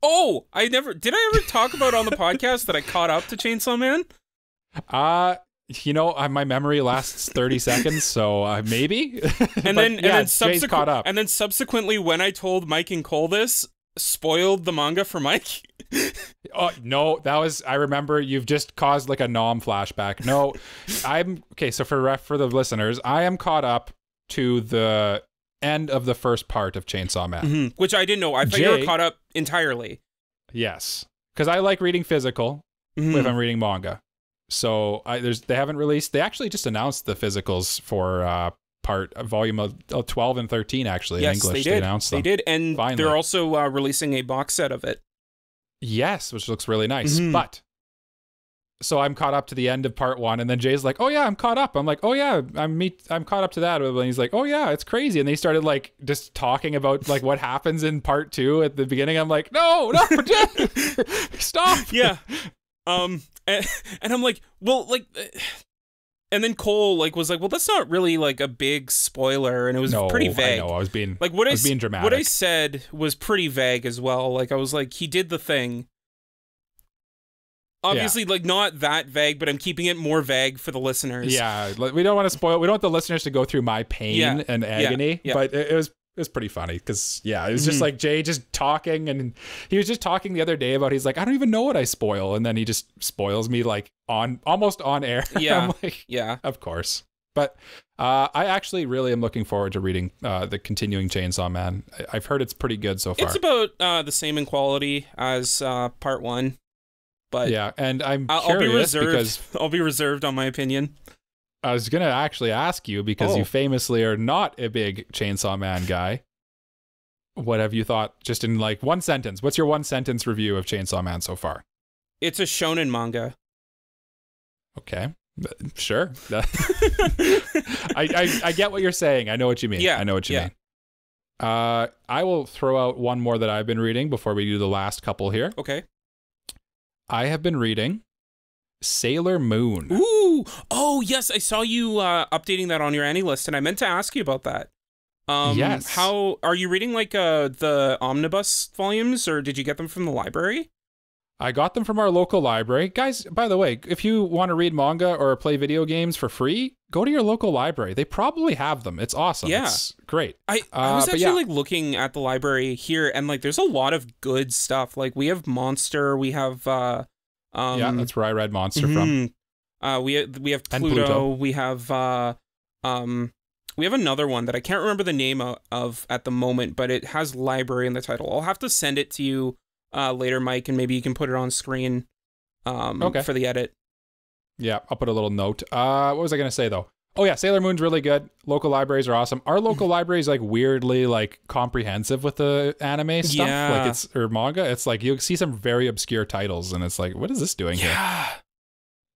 Oh, did I ever talk about on the podcast that I caught up to Chainsaw Man? My memory lasts 30 seconds, so maybe. And then Jay's caught up. And then subsequently, when I told Mike and Cole this, spoiled the manga for Mike. Oh no, I remember you've just caused like a nom flashback. No, so for the listeners, I am caught up to the end of the first part of Chainsaw Man, which I didn't know. I thought you were caught up entirely. Yes, because I like reading physical if I'm reading manga. So they haven't released. They actually just announced the physicals for volume of 12 and 13 actually in English. They announced them. They did, and finally. They're also releasing a box set of it. Yes, which looks really nice. But so I'm caught up to the end of part 1, and then Jay's like, "Oh yeah, I'm caught up." I'm like, "Oh yeah, I'm caught up to that." And he's like, "Oh yeah, it's crazy." And they started like just talking about like what happens in part 2 at the beginning. I'm like, "No, stop." Yeah. And I'm like, well, like, and then Cole like was like, well, that's not really like a big spoiler, and it was pretty vague. I know, I was being dramatic. What I said was pretty vague as well. Like I was like, he did the thing. Obviously, like not that vague, but I'm keeping it more vague for the listeners. Yeah, we don't want to spoil. We don't want the listeners to go through my pain and agony. Yeah. But it was pretty funny because it was just like Jay just talking, and he was just talking the other day about he's like, I don't even know what I spoil, and then he just spoils me like almost on air. Yeah, I'm like, of course. But I actually really am looking forward to reading the continuing Chainsaw Man. I've heard it's pretty good so far. It's about the same in quality as part 1. But yeah, and I'll be reserved because I'll be reserved on my opinion. I was gonna actually ask you because you famously are not a big Chainsaw Man guy. What have you thought? Just in like one sentence, what's your one sentence review of Chainsaw Man so far? It's a shonen manga. Okay, sure. I get what you're saying. I know what you mean. Yeah, I know what you mean. I will throw out one more that I've been reading before we do the last couple here. Okay. I have been reading Sailor Moon. Ooh! Oh, yes, I saw you updating that on your Annie list, and I meant to ask you about that. Yes. How are you reading like the omnibus volumes, or did you get them from the library? I got them from our local library. Guys, by the way, if you want to read manga or play video games for free, go to your local library. They probably have them. It's awesome. Yeah. It's great. I was actually like looking at the library here, and like there's a lot of good stuff. Like we have Monster, we have yeah, that's where I read Monster from. We have Pluto, we have another one that I can't remember the name of at the moment, but it has library in the title. I'll have to send it to you later, Mike, and maybe you can put it on screen for the edit. Yeah, I'll put a little note. What was I going to say, though? Oh, yeah, Sailor Moon's really good. Local libraries are awesome. Our local library is, like, weirdly, like, comprehensive with the anime stuff. Yeah. Like, or manga. It's, like, you see some very obscure titles, and it's like, what is this doing here?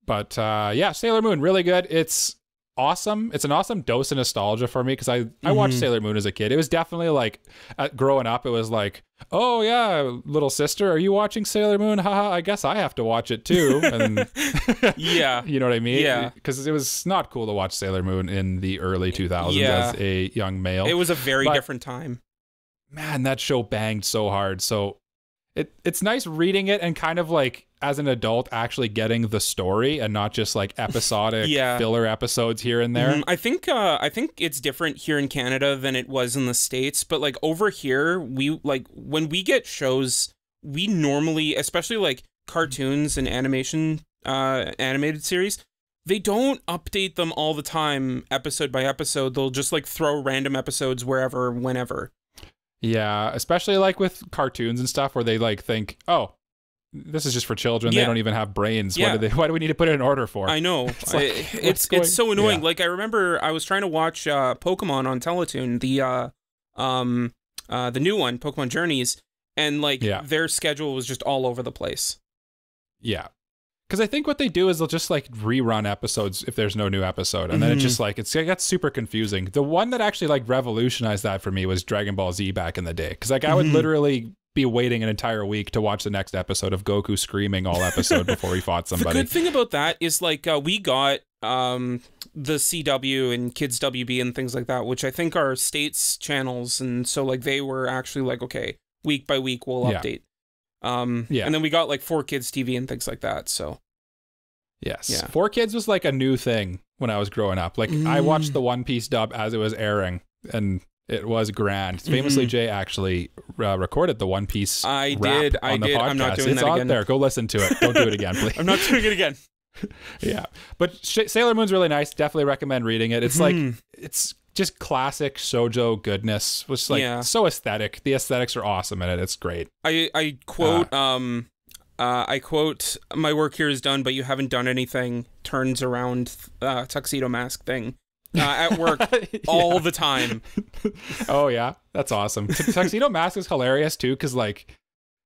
But, yeah, Sailor Moon, really good. It's awesome. It's an awesome dose of nostalgia for me, because I watched Sailor Moon as a kid. It was definitely, like, growing up, it was like, oh, yeah, little sister, are you watching Sailor Moon? Haha, I guess I have to watch it, too. And yeah. You know what I mean? Yeah. Because it was not cool to watch Sailor Moon in the early 2000s as a young male. It was a very different time. Man, that show banged so hard. So it's nice reading it and kind of like as an adult actually getting the story and not just like episodic filler episodes here and there. I think it's different here in Canada than it was in the States, but like over here, we like when we get shows, we normally, especially like cartoons and animated series, they don't update them all the time, episode by episode. They'll just like throw random episodes wherever, whenever. Yeah, especially like with cartoons and stuff where they like think, oh, this is just for children. They don't even have brains. Why do we need to put it in order for? I know. It's so annoying. Like I remember I was trying to watch Pokemon on Teletoon, the new one, Pokemon Journeys, and like their schedule was just all over the place. Yeah. Because I think what they do is they'll just like rerun episodes if there's no new episode. And then it just like, it gets super confusing. The one that actually like revolutionized that for me was Dragon Ball Z back in the day. Because like I would literally be waiting an entire week to watch the next episode of Goku screaming all episode before he fought somebody. The good thing about that is like we got the CW and Kids WB and things like that, which I think are states channels. And so like they were actually like, okay, week by week we'll update. And then we got like 4Kids TV and things like that. So yes, 4Kids was like a new thing when I was growing up. Like I watched the One Piece dub as it was airing, and it was grand. Famously, Jay actually recorded the One Piece. I did. I'm not doing that again. It's on there. Go listen to it. Don't do it again, please. I'm not doing it again. Yeah, but Sailor Moon's really nice. Definitely recommend reading it. It's like it's just classic shoujo goodness, which is like so aesthetic. The aesthetics are awesome in it. It's great. I quote I quote, "My work here is done, but you haven't done anything." Turns around tuxedo mask thing at work all the time. Oh yeah, that's awesome. Tuxedo mask is hilarious too, because like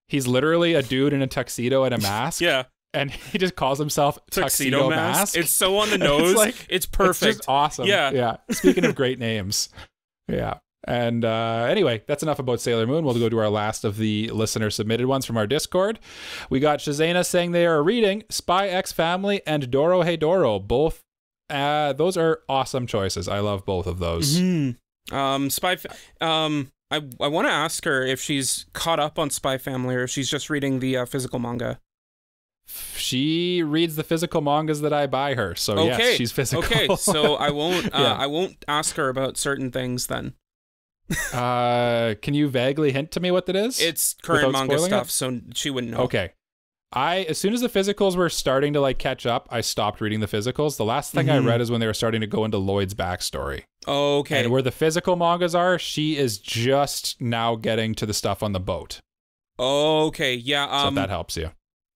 he's literally a dude in a tuxedo and a mask. Yeah. And he just calls himself Tuxedo Mask. It's so on the nose. It's perfect. It's just awesome. Yeah. Speaking of great names. Yeah. And anyway, that's enough about Sailor Moon. We'll go to our last of the listener submitted ones from our Discord. We got Shazana saying they are reading Spy X Family and Doro Hey Doro. Both, those are awesome choices. I love both of those. I want to ask her if she's caught up on Spy Family or if she's just reading the physical manga. She reads the physical mangas that I buy her, so yes, she's physical. Okay, so I won't ask her about certain things then. Can you vaguely hint to me what that is? It's current manga stuff, so she wouldn't know. Okay. As soon as the physicals were starting to like catch up, I stopped reading the physicals. The last thing I read is when they were starting to go into Lloyd's backstory. Okay. And where the physical mangas are, she is just now getting to the stuff on the boat. Okay, yeah. So if that helps you.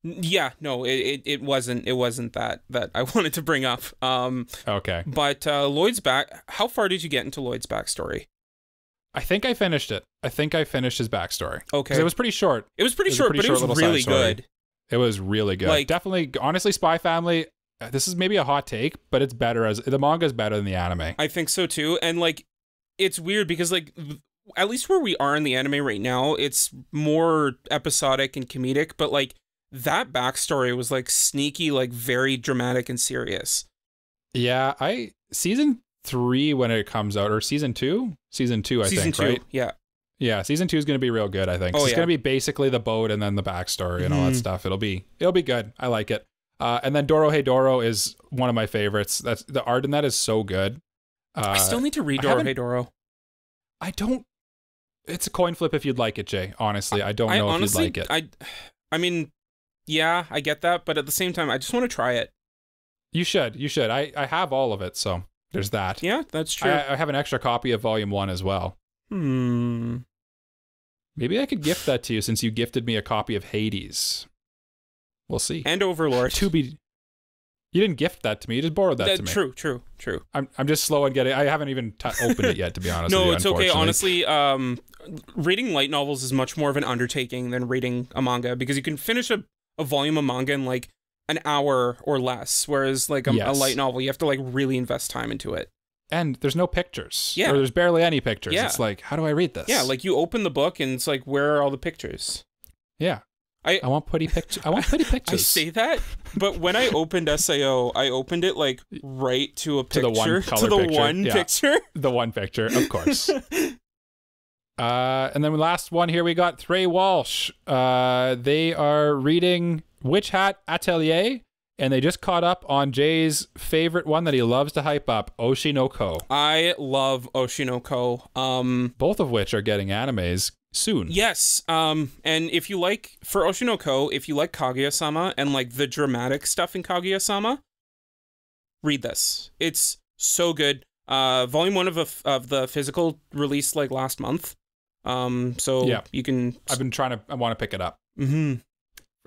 Yeah, no, it wasn't that I wanted to bring up. Okay. But Lloyd's how far did you get into Lloyd's backstory? I think I finished it. I think I finished his backstory. Okay. It was pretty short. It was pretty short, but it was really good. It was really good. Like, definitely, honestly, Spy Family, this is maybe a hot take, but it's better the manga is better than the anime. I think so too. And like, it's weird because like, at least where we are in the anime right now, it's more episodic and comedic, but like, that backstory was like sneaky, like very dramatic and serious. Yeah, season 3 when it comes out, or season 2, I think, right? Yeah, season 2 is going to be real good. I think it's going to be basically the boat and then the backstory and all that stuff. It'll be good. I like it. And then Doro Hey Doro is one of my favorites. That's the art in that is so good. I still need to read Doro Hey Doro. I don't. It's a coin flip if you'd like it, Jay. Honestly, I don't know if you'd like it. I mean. Yeah, I get that, but at the same time, I just want to try it. You should. I have all of it, so there's that. Yeah, that's true. I have an extra copy of Volume 1 as well. Maybe I could gift that to you since you gifted me a copy of Hades. We'll see. And Overlord. You didn't gift that to me. You just borrowed that to me. True. I'm just slow on getting. I haven't even opened it yet, to be honest. No, with you, it's okay. Honestly, reading light novels is much more of an undertaking than reading a manga because you can finish a volume of manga in like an hour or less, whereas like a light novel, you have to like really invest time into it. And there's no pictures. Yeah. Or there's barely any pictures. Yeah. It's like, how do I read this? Yeah, like you open the book and it's like, where are all the pictures? Yeah. I want pretty pictures. I want pretty pictures. I say that, but when I opened SAO, I opened it like right to a picture. To the one color picture. The one picture, of course. And then the last one here, we got Threy Walsh. They are reading Witch Hat Atelier, and they just caught up on Jay's favorite one that he loves to hype up, Oshinoko. I love Oshinoko. Both of which are getting animes soon. Yes. And if you like, for Oshinoko, if you like Kaguya-sama and like the dramatic stuff in Kaguya-sama, read this. It's so good. Volume 1 of the physical released like last month. So yeah, you can. I want to pick it up.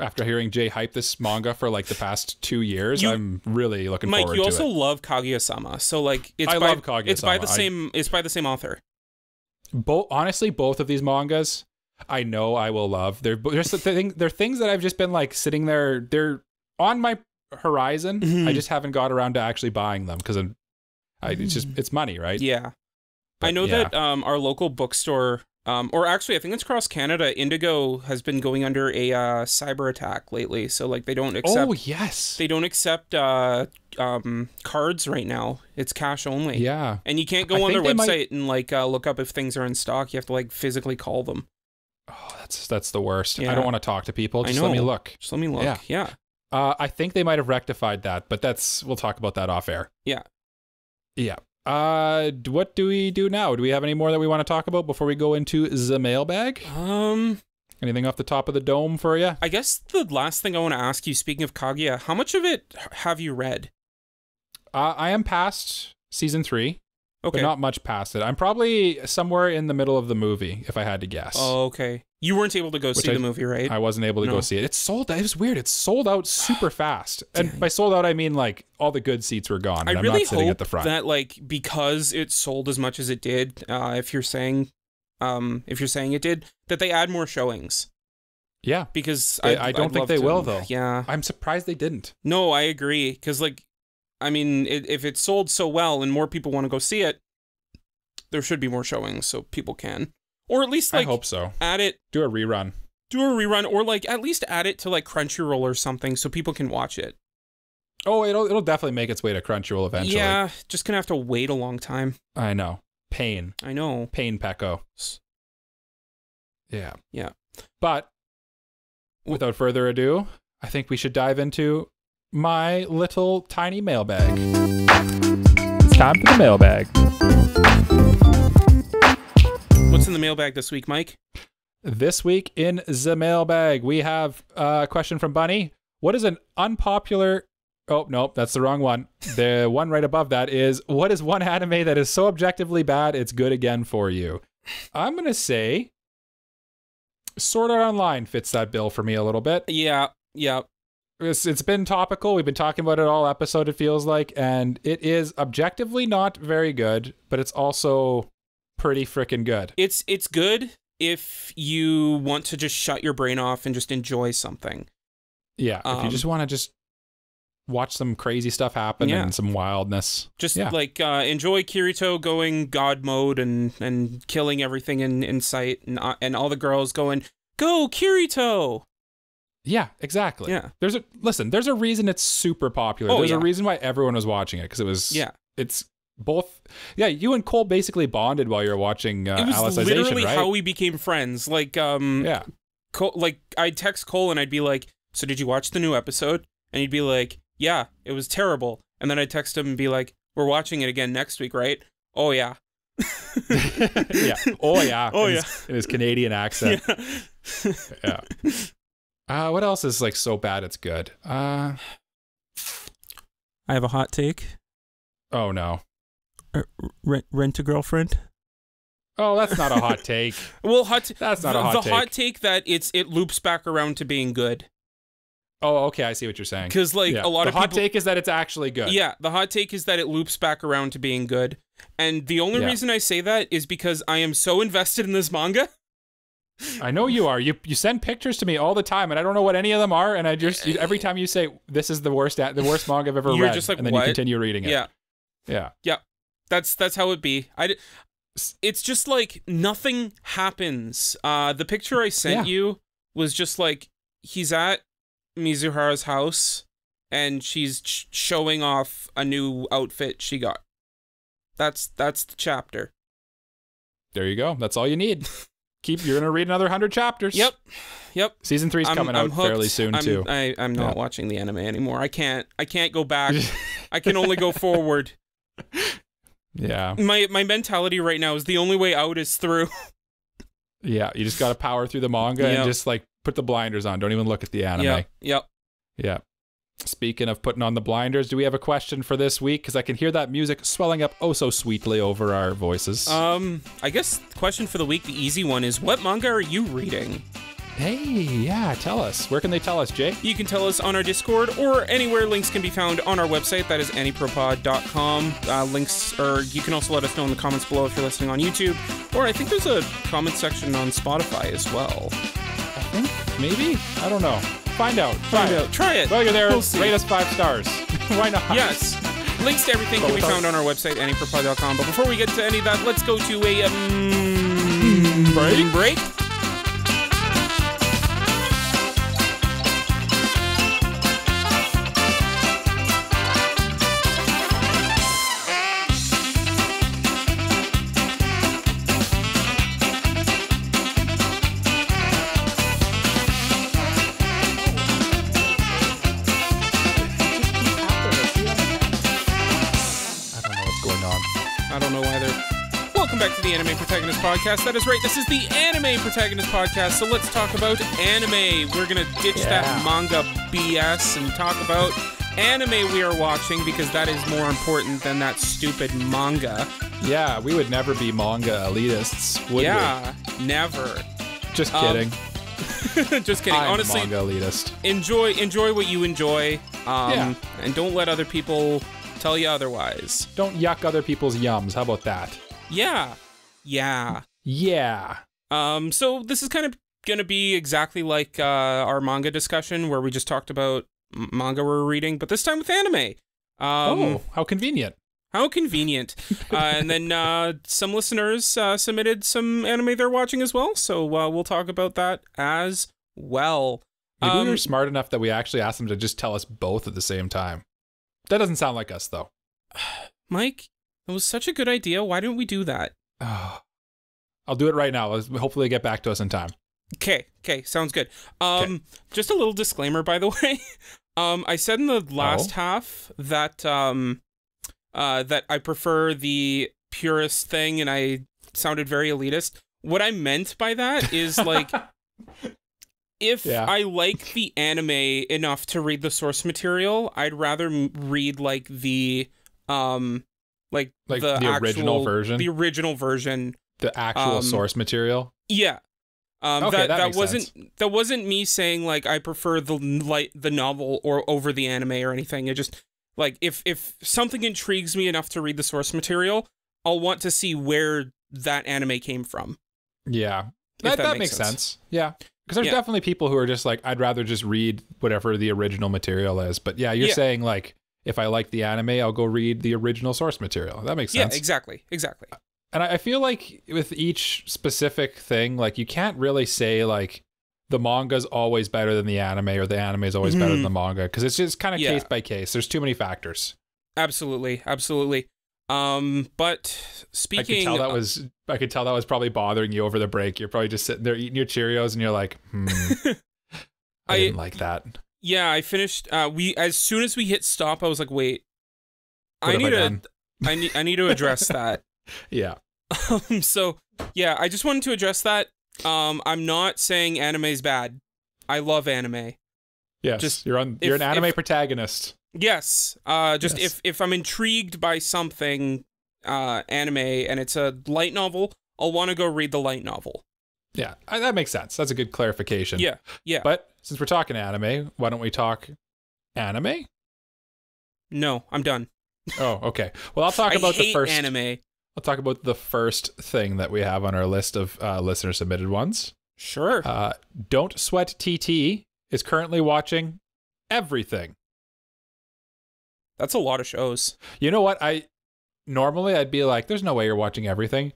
After hearing Jay hype this manga for like the past 2 years, I'm really looking forward to it. Mike, you also love Kaguya-sama, so like I love Kaguya-sama. It's by the same author. Honestly, both of these mangas, I know I will love. They're things that I've just been like sitting there. They're on my horizon. I just haven't got around to actually buying them because it's money, right? Yeah. But I know that our local bookstore, or actually I think it's across Canada, Indigo has been going under a cyber attack lately. So like they don't accept. Oh yes. They don't accept cards right now. It's cash only. Yeah. And you can't go on their website and like look up if things are in stock. You have to like physically call them. Oh, that's the worst. Yeah. I don't want to talk to people. Just let me look. Just let me look. Yeah. I think they might have rectified that, but we'll talk about that off air. Yeah. Yeah. What do we do now? Do we have any more that we want to talk about before we go into the mailbag? Anything off the top of the dome for you? I guess the last thing I want to ask you, speaking of Kaguya, how much of it have you read? I am past season 3. Okay. But not much past it. I'm probably somewhere in the middle of the movie, if I had to guess. Oh, okay. You weren't able to go see the movie, right? I wasn't able to go see it. It's sold out. It was weird. It's sold out super fast. And by sold out, I mean like all the good seats were gone. And I'm not sitting at the front. That like because it sold as much as it did, if you're saying it did, that they add more showings. Yeah. Because I don't think they will though. Yeah. I'm surprised they didn't. No, I agree. Because like, I mean, if it sold so well and more people want to go see it, there should be more showings so people can. Or at least, like, I hope so. Add it. Do a rerun. Or, like, at least add it to, like, Crunchyroll or something so people can watch it. Oh, it'll definitely make its way to Crunchyroll eventually. Yeah, just gonna have to wait a long time. I know. Pain. I know. Pain, Pecco. Yeah. Yeah. But, without further ado, I think we should dive into my little tiny mailbag. It's time for the mailbag. What's in the mailbag this week, Mike? This week in the mailbag, we have a question from Bunny. What is an unpopular... Oh, no, that's the wrong one. The one right above that is, what is one anime that is so objectively bad it's good again for you? I'm going to say Sword Art Online fits that bill for me a little bit. Yeah. It's been topical. We've been talking about it all episode, it feels like, and it is objectively not very good, but it's also pretty freaking good. It's good if you want to just shut your brain off and just enjoy something. Yeah, if you just want to just watch some crazy stuff happen and some wildness. Just like enjoy Kirito going god mode and killing everything in sight and all the girls going, "Go Kirito!" Yeah, exactly. Yeah. There's a reason it's super popular. There's a reason why everyone was watching it, because it was it's both. Yeah, you and Cole basically bonded while you were watching it was Alicization, literally right? how we became friends. Like Cole, like I'd text Cole and I'd be like, "So did you watch the new episode?" And he'd be like, "Yeah, it was terrible." And then I'd text him and be like, "We're watching it again next week, right?" "Oh yeah." Yeah. Oh yeah. In his Canadian accent. Yeah. What else is like so bad it's good? I have a hot take. Oh no. Rent a girlfriend. Oh, that's not a hot take. Well, that's not a hot take. The hot take that it loops back around to being good. Oh, okay, I see what you're saying. Because like a lot of people, the hot take is that it's actually good. Yeah, the hot take is that it loops back around to being good. And the only reason I say that is because I am so invested in this manga. I know you are. You send pictures to me all the time, and I don't know what any of them are. And I just every time you say this is the worst manga I've ever read, just like, and then you continue reading it. Yeah. That's how it be. It's just like nothing happens. The picture I sent you was just like he's at Mizuhara's house, and she's showing off a new outfit she got. That's the chapter. there you go. That's all you need. You're gonna read another 100 chapters. Yep. Season 3's coming out fairly soon too. I'm not watching the anime anymore. I can't go back. I can only go forward. Yeah. My mentality right now is the only way out is through. Yeah, you just gotta power through the manga and just like put the blinders on. Don't even look at the anime. Yep. Yeah. Speaking of putting on the blinders, do we have a question for this week? Because I can hear that music swelling up oh so sweetly over our voices. I guess the question for the week, the easy one, is what manga are you reading? Hey, yeah, tell us. Where can they tell us, Jay? You can tell us on our Discord or anywhere. Links can be found on our website. That is anipropod.com. Links, or you can also let us know in the comments below if you're listening on YouTube. Or I think there's a comment section on Spotify as well. I think, maybe? I don't know. Find out. Try it. While you're there, rate us 5 stars. Why not? Yes. Links to everything can be found on our website, anipropod.com. But before we get to any of that, let's go to a break. Back to the Anime Protagonist Podcast. That is right, this is the Anime Protagonist Podcast, so let's talk about anime. We're gonna ditch that manga BS and talk about anime we are watching, because that is more important than that stupid manga. Yeah, we would never be manga elitists, would we? Yeah, never. Just kidding. Just kidding. I'm honestly, a manga elitist. Enjoy what you enjoy, and don't let other people tell you otherwise. Don't yuck other people's yums, how about that? Yeah. So this is kind of gonna be exactly like our manga discussion, where we just talked about manga we're reading, but this time with anime. Oh, how convenient. How convenient. And then some listeners submitted some anime they're watching as well, so we'll talk about that as well. Maybe we were smart enough that we actually asked them to just tell us both at the same time. That doesn't sound like us, though. Mike, it was such a good idea. Why didn't we do that? I'll do it right now. Hopefully get back to us in time. Okay, sounds good. Just a little disclaimer, by the way. I said in the last half that that I prefer the purist thing, and I sounded very elitist. What I meant by that is, like, if I like the anime enough to read the source material, I'd rather read like the the original version. The original version. The actual source material. Yeah. Okay, that wasn't me saying like I prefer the novel or over the anime or anything. It just, like, if something intrigues me enough to read the source material, I'll want to see where that anime came from. Yeah. That makes sense. Yeah. Because there's definitely people who are just like, I'd rather just read whatever the original material is. But yeah, you're saying like, if I like the anime, I'll go read the original source material. That makes sense. Yeah, exactly. And I feel like with each specific thing, like, you can't really say like the manga's always better than the anime or the anime is always better than the manga, because it's just kind of case by case. There's too many factors. Absolutely. But speaking, I could tell that was probably bothering you over the break. You're probably just sitting there eating your Cheerios and you're like, I didn't like that. Yeah, I finished. As soon as we hit stop, I was like, wait, I need to address that. Yeah. So yeah, I just wanted to address that. I'm not saying anime's bad. I love anime. Yes, you're an anime protagonist. Yes. If I'm intrigued by something, anime, and it's a light novel, I'll want to go read the light novel. Yeah, that makes sense. That's a good clarification. Yeah. But since we're talking anime, why don't we talk anime? No, I'm done. Oh, okay. Well, I'll talk about the first anime. I'll talk about the first thing that we have on our list of listener submitted ones. Sure. Don't Sweat TT is currently watching everything. That's a lot of shows. You know what? Normally I'd be like, there's no way you're watching everything.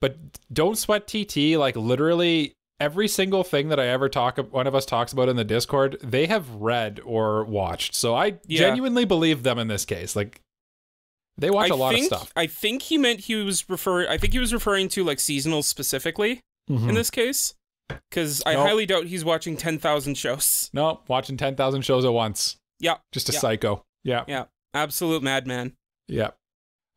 But Don't Sweat TT, like, literally every single thing that one of us talks about in the Discord, they have read or watched. So I genuinely believe them in this case. Like, They watch a lot of stuff. I think he meant he was referring to like seasonal specifically in this case, because I highly doubt he's watching 10,000 shows. No, watching 10,000 shows at once. Yeah, just a psycho. Yeah, absolute madman. Yeah.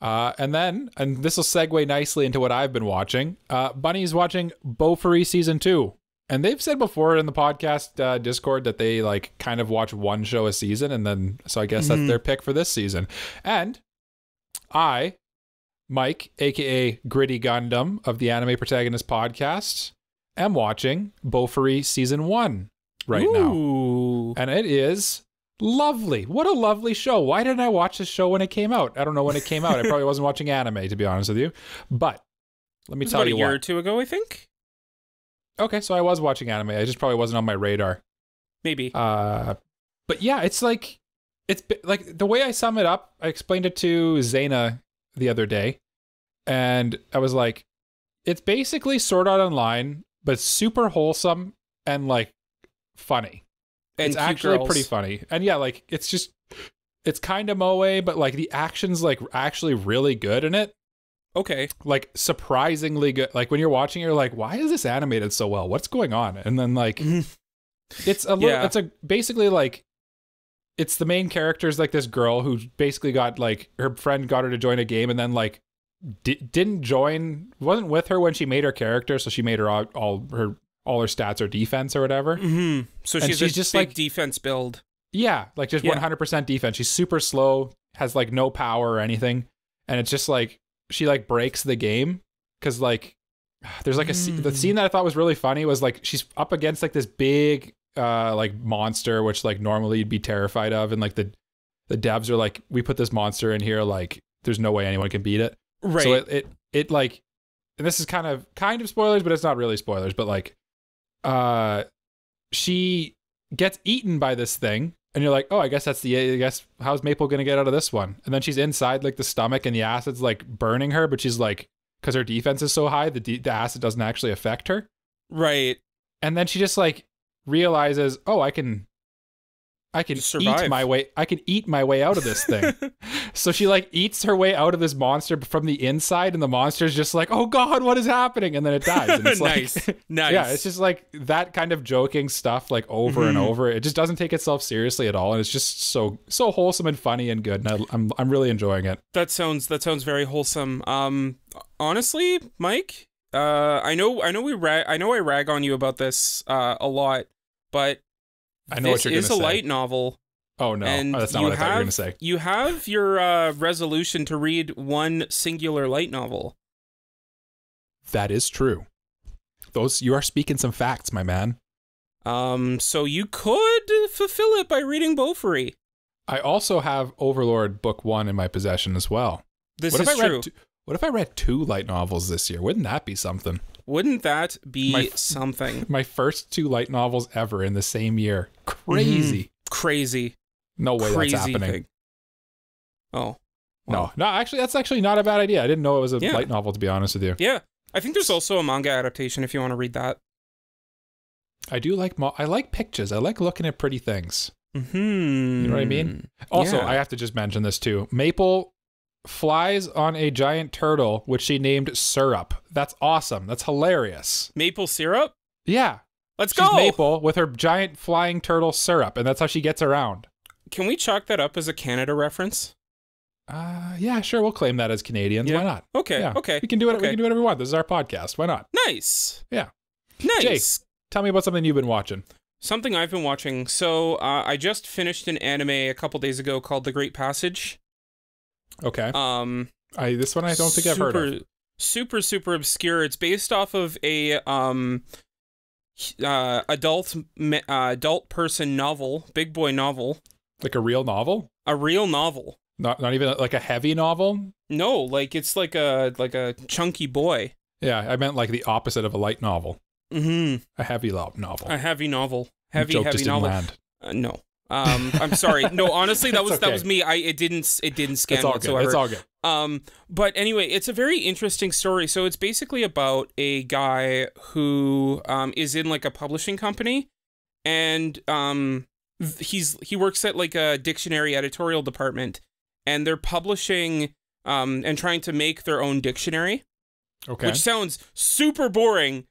And this will segue nicely into what I've been watching. Bunny's watching Bofuri season 2. And they've said before in the podcast Discord that they like kind of watch one show a season, and then so I guess that's their pick for this season. And I, Mike, aka Gritty Gundam of the Anime Protagonist podcast, am watching Bofuri season 1 right now. And it is lovely. What a lovely show. Why didn't I watch this show when it came out? I don't know when it came out. I probably wasn't watching anime, to be honest with you. But let me tell you what. A year or two ago, I think. Okay, so I was watching anime. I just probably wasn't on my radar. Maybe. But yeah, it's like the way I sum it up, I explained it to Zaina the other day, and I was like, it's basically Sword Art Online, but super wholesome and like funny. And it's actually pretty funny. And yeah, like it's kind of moe, but like the action's like actually really good in it. Okay. Like surprisingly good. Like when you're watching, you're like, why is this animated so well? What's going on? And then like, it's basically like, it's the main character is like this girl who basically got like, her friend got her to join a game and then like didn't join, wasn't with her when she made her character. So she made her all her stats are defense or whatever. So she's just big like defense build. Yeah. Like just 100% defense. She's super slow, has like no power or anything. And it's just like, she like breaks the game because like there's like the scene that I thought was really funny was like she's up against like this big like monster which like normally you'd be terrified of, and like the devs are like, we put this monster in here, like there's no way anyone can beat it, right? So it like, and this is kind of spoilers, but it's not really spoilers, but like she gets eaten by this thing. And you're like, oh, I guess how's Maple going to get out of this one? And then she's inside like the stomach and the acid's like burning her, but she's like, because her defense is so high, the acid doesn't actually affect her. Right. And then she just like realizes, oh, I can eat my way out of this thing. So she like eats her way out of this monster from the inside, and the monster's just like, oh God, what is happening? And then it dies. And it's nice. Like, nice. Yeah, it's just like that kind of joking stuff like over and over. It just doesn't take itself seriously at all. And it's just so wholesome and funny and good. And I'm really enjoying it. That sounds very wholesome. Honestly, Mike, I know I rag on you about this a lot, but I know what you're going to say. This is a light novel. Oh, no. That's not what I thought you were going to say. You have your resolution to read one singular light novel. That is true. You are speaking some facts, my man. So you could fulfill it by reading Bofuri. I also have Overlord Book 1 in my possession as well. This is true. What if I read 2 light novels this year? Wouldn't that be something? Wouldn't that be something? My first 2 light novels ever in the same year. Crazy. Crazy. No way that's happening. Thing. Oh. Well. No, actually, that's actually not a bad idea. I didn't know it was a light novel, to be honest with you. Yeah. I think there's also a manga adaptation if you want to read that. I do like, I like pictures. I like looking at pretty things. You know what I mean? Also, I have to just mention this too. Maple flies on a giant turtle, which she named Syrup. That's awesome. That's hilarious. Maple syrup? Yeah. Let's go. She's Maple with her giant flying turtle Syrup, and that's how she gets around. Can we chalk that up as a Canada reference? Yeah, sure. We'll claim that as Canadians. Yeah. Why not? Okay. Yeah. Okay. We can do it. Okay. We can do whatever we want. This is our podcast. Why not? Nice. Yeah. Nice. Jay, tell me about something you've been watching. Something I've been watching. So I just finished an anime a couple days ago called The Great Passage. Okay. This one I don't think I've heard of. Super obscure. It's based off of a adult person novel, big boy novel. Like a real novel? A real novel. Not even like a heavy novel? No, like it's like a chunky boy. Yeah, I meant like the opposite of a light novel. A heavy novel. A heavy novel. Heavy just novel. Didn't land. No. I'm sorry. No, honestly, that was me. It didn't scan whatsoever. It's all good. But anyway, it's a very interesting story. So it's basically about a guy who is in like a publishing company, and he works at like a dictionary editorial department, and they're publishing and trying to make their own dictionary. Okay. Which sounds super boring,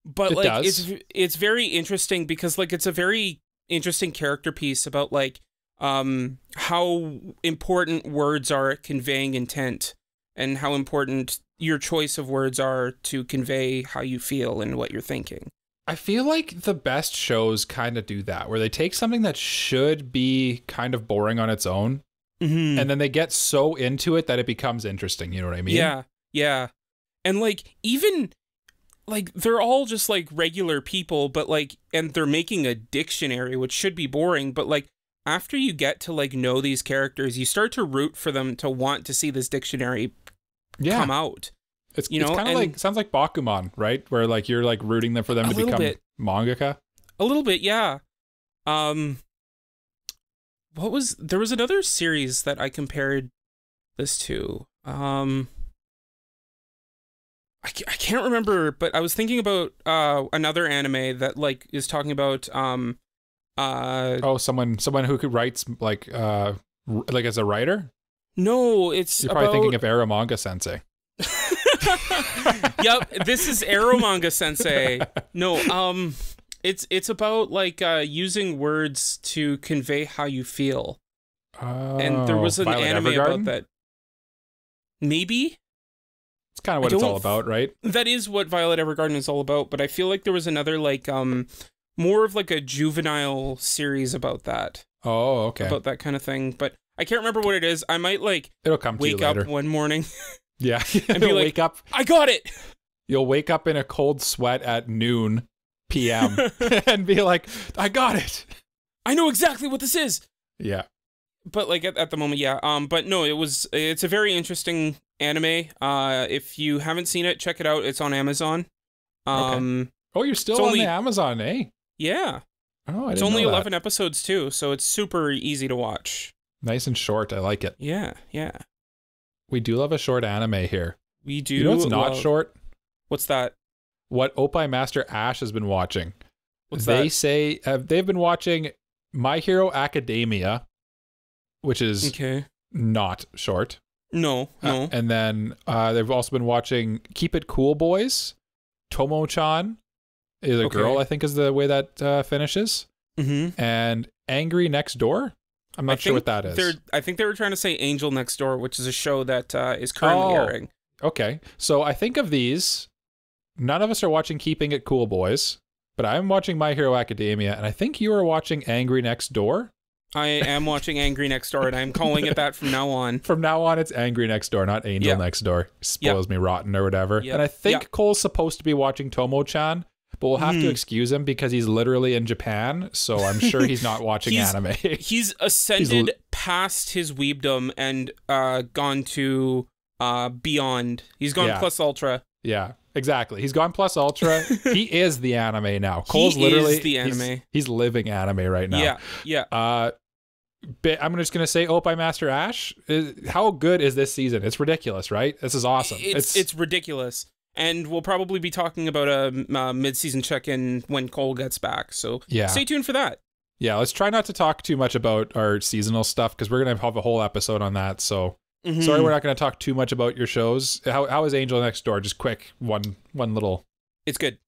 but It like does. it's very interesting because like it's a very interesting character piece about like how important words are at conveying intent and how important your choice of words are to convey how you feel and what you're thinking. I feel like the best shows kind of do that, where they take something that should be kind of boring on its own, and then they get so into it that it becomes interesting. You know what I mean? Yeah, yeah. And like even like they're all just like regular people, but like, and they're making a dictionary, which should be boring, but like after you get to like know these characters, you start to root for them to want to see this dictionary come out. It's you know, it's kind of like, sounds like Bakuman, right? Where like you're like rooting them for them to become mangaka. A little bit, yeah. There was another series that I compared this to. I can't remember, but I was thinking about another anime that like is talking about someone who could write like as a writer. No, it's you're probably thinking of Ero Manga Sensei. Yep, this is Ero Manga Sensei. No, it's about like using words to convey how you feel. And there was an anime about that. Maybe. It's kind of what it's all about, right? That is what Violet Evergarden is all about, but I feel like there was another like more of like a juvenile series about that. Oh, okay. About that kind of thing, but I can't remember what it is. I might like it'll come to wake you later. up one morning. Yeah. And be like, wake up. I got it. You'll wake up in a cold sweat at noon PM and be like, I got it. I know exactly what this is. Yeah. But like at the moment, yeah. But no, it's a very interesting anime. If you haven't seen it, check it out. It's on Amazon. Okay. Oh, you're still on the Amazon, eh? Yeah. Oh, it's only 11 episodes too, so it's super easy to watch. Nice and short. I like it. Yeah, yeah. We do love a short anime here. We do. You know what's not short? What's that? What Opie Master Ash has been watching. What's they that? say they've been watching My Hero Academia, which is not short. No. And then they've also been watching Keep It Cool Boys. Tomo-chan is a girl, I think is the way that finishes. Mm-hmm. And Angry Next Door. I'm not sure what that is. I think they were trying to say Angel Next Door, which is a show that is currently airing. Okay. So I think of these, none of us are watching Keeping It Cool Boys, but I'm watching My Hero Academia, and I think you are watching Angry Next Door. I am watching Angry Next Door, and I'm calling it that from now on. From now on, it's Angry Next Door, not Angel Next Door. Spoils me rotten or whatever. And I think Cole's supposed to be watching Tomo-chan, but we'll have to excuse him because he's literally in Japan, so I'm sure he's not watching anime. He's ascended past his weebdom and gone to beyond. He's gone plus ultra. Yeah, exactly. He's gone plus ultra. He is the anime now. Cole's literally the anime. He's living anime right now. Yeah. I'm just gonna say, Opie Master Ash. How good is this season? It's ridiculous, right? This is awesome. It's ridiculous. And we'll probably be talking about a mid-season check-in when Cole gets back. So stay tuned for that. Yeah, let's try not to talk too much about our seasonal stuff because we're going to have a whole episode on that. So sorry, we're not going to talk too much about your shows. How is Angel Next Door? Just quick, one little. It's good.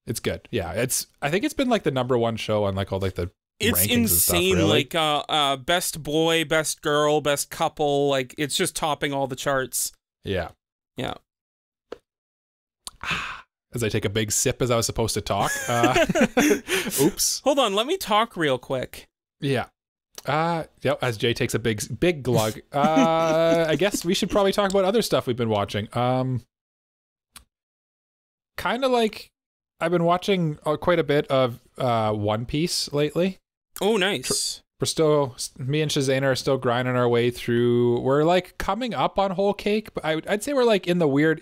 It's good. Yeah, I think it's been like the #1 show on like all like the. It's insane. And stuff, really. Like best boy, best girl, best couple. Like it's just topping all the charts. Yeah. Yeah. As I take a big sip as I was supposed to talk. Oops. Hold on, let me talk real quick. Yeah. As Jay takes a big glug. I guess we should probably talk about other stuff we've been watching. Kind of like I've been watching quite a bit of One Piece lately. Oh, nice. Me and Shazana are still grinding our way through. We're like coming up on Whole Cake, but I'd say we're like in the weird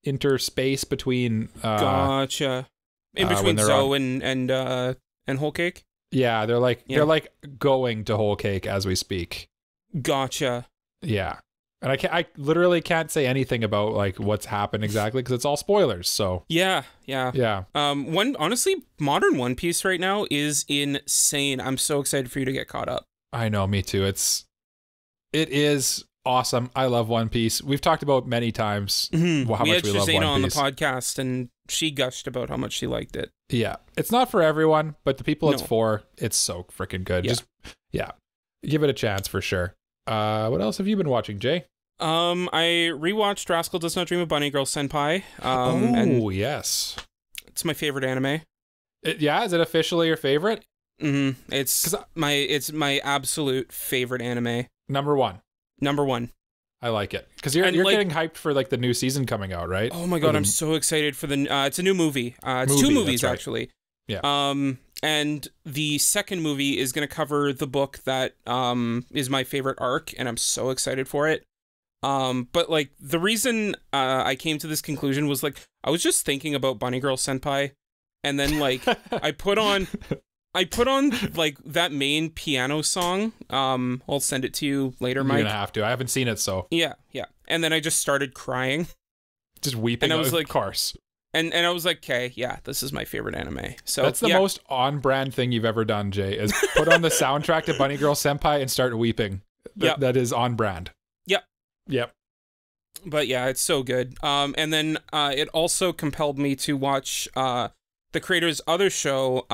interspace between gotcha in between Zoe and Whole Cake. Yeah, they're like going to Whole Cake as we speak. Gotcha. Yeah, and I literally can't say anything about like what's happened exactly because it's all spoilers. So yeah. Honestly, modern One Piece right now is insane. I'm so excited for you to get caught up. I know, me too. It is. awesome. I love One Piece. We've talked about many times how much we love One Piece. We had Shazana on the podcast, and she gushed about how much she liked it. Yeah, it's not for everyone, but the people it's for, it's so freaking good. Yeah. Give it a chance for sure. What else have you been watching, Jay? I rewatched Rascal Does Not Dream of Bunny Girl Senpai. Yes. It's my favorite anime. Is it officially your favorite? It's my absolute favorite anime. Number one. I like it because you're getting hyped for like the new season coming out, right? Oh my god, I'm so excited for the. It's a new movie. It's two movies actually. Yeah. And the second movie is going to cover the book that is my favorite arc, and I'm so excited for it. But like the reason I came to this conclusion was like I was just thinking about Bunny Girl Senpai, and then like I put on like that main piano song. I'll send it to you later, Mike. You're gonna have to. I haven't seen it, so yeah. And then I just started crying, just weeping. And I was like, of course. And I was like, okay, yeah, this is my favorite anime. So that's the most on-brand thing you've ever done, Jay. Is put on the soundtrack to Bunny Girl Senpai and start weeping. That is on brand. Yep. But yeah, it's so good. And then it also compelled me to watch the creator's other show,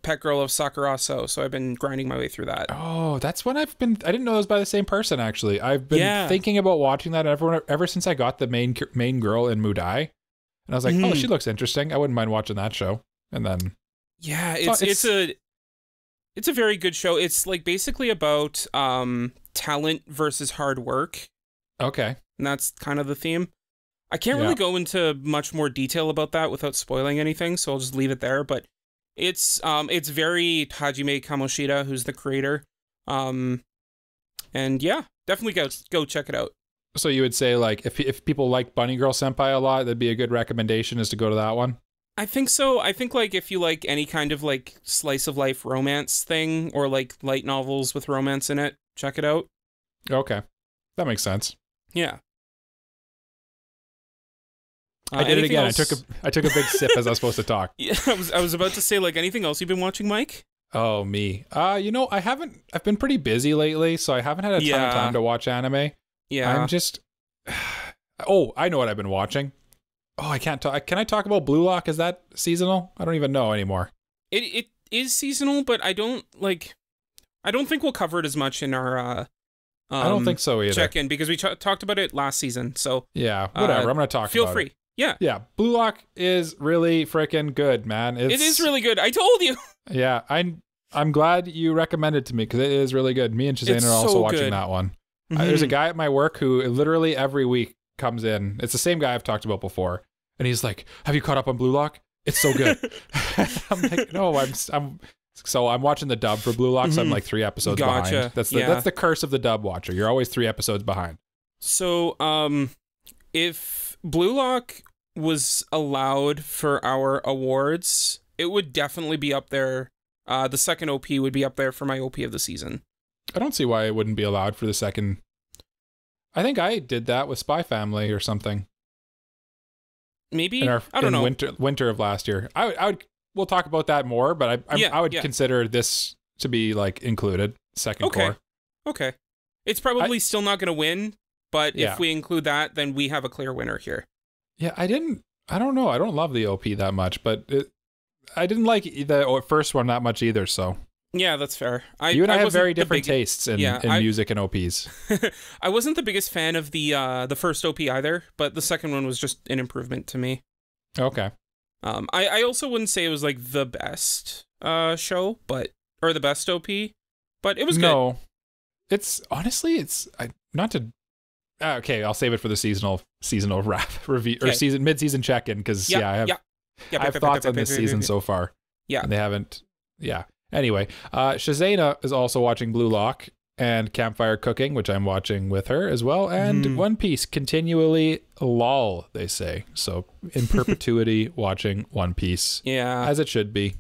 Pet Girl of Sakurasou. So I've been grinding my way through that. Oh, that's when I didn't know it was by the same person, actually. I've been thinking about watching that ever since I got the main girl in Mudai. And I was like, oh, she looks interesting. I wouldn't mind watching that show. And then... Yeah, it's a very good show. It's like basically about talent versus hard work. Okay. And that's kind of the theme. I can't really go into much more detail about that without spoiling anything, so I'll just leave it there. But it's very Hajime Kamoshida, who's the creator. And yeah, definitely go check it out. So you would say like if people like Bunny Girl Senpai a lot, that'd be a good recommendation is to go to that one? I think so. I think like if you like any kind of like slice of life romance thing or like light novels with romance in it, check it out. Okay. That makes sense. Yeah. I did it again. Else? I took a big sip as I was supposed to talk. Yeah, I was about to say like anything else you've been watching, Mike? Oh, me. I've been pretty busy lately, so I haven't had a ton of time to watch anime. Yeah. I'm just I know what I've been watching. Oh, I can't talk. Can I talk about Blue Lock? Is that seasonal? I don't even know anymore. It is seasonal, but I don't think we'll cover it as much in our I don't think so either. Check-in because we talked about it last season. So yeah, whatever. I'm going to talk about it. Feel free. Yeah. Yeah, Blue Lock is really freaking good, man. It is really good. I told you. Yeah, I'm glad you recommended it to me because it is really good. Me and Shazana are also watching that one. There's a guy at my work who literally every week comes in. It's the same guy I've talked about before, and he's like, "Have you caught up on Blue Lock? It's so good." I'm like, "No, I'm watching the dub for Blue Lock, so I'm like 3 episodes behind. That's the curse of the dub watcher. You're always 3 episodes behind." So, if Blue Lock was allowed for our awards, it would definitely be up there. The second OP would be up there for my OP of the season. I don't see why it wouldn't be allowed for the second. I think I did that with Spy Family or something. Maybe I don't know. Winter of last year. We'll talk about that more, but I would consider this to be like included second core. Okay. It's probably still not going to win, but if we include that, then we have a clear winner here. Yeah, I don't know. I don't love the OP that much, but I didn't like the first one that much either, so. Yeah, that's fair. You and I have very different tastes in music and OPs. I wasn't the biggest fan of the first OP either, but the second one was just an improvement to me. Okay. I also wouldn't say it was like the best show, or the best OP, but it was good. No, it's honestly not to. Okay, I'll save it for the seasonal wrap review or mid-season check-in because I have thoughts on this season so far. Yeah, and they haven't. Yeah. Anyway, Shazana is also watching Blue Lock and Campfire Cooking, which I'm watching with her as well, and One Piece continually lol, they say. So in perpetuity watching One Piece. Yeah. As it should be.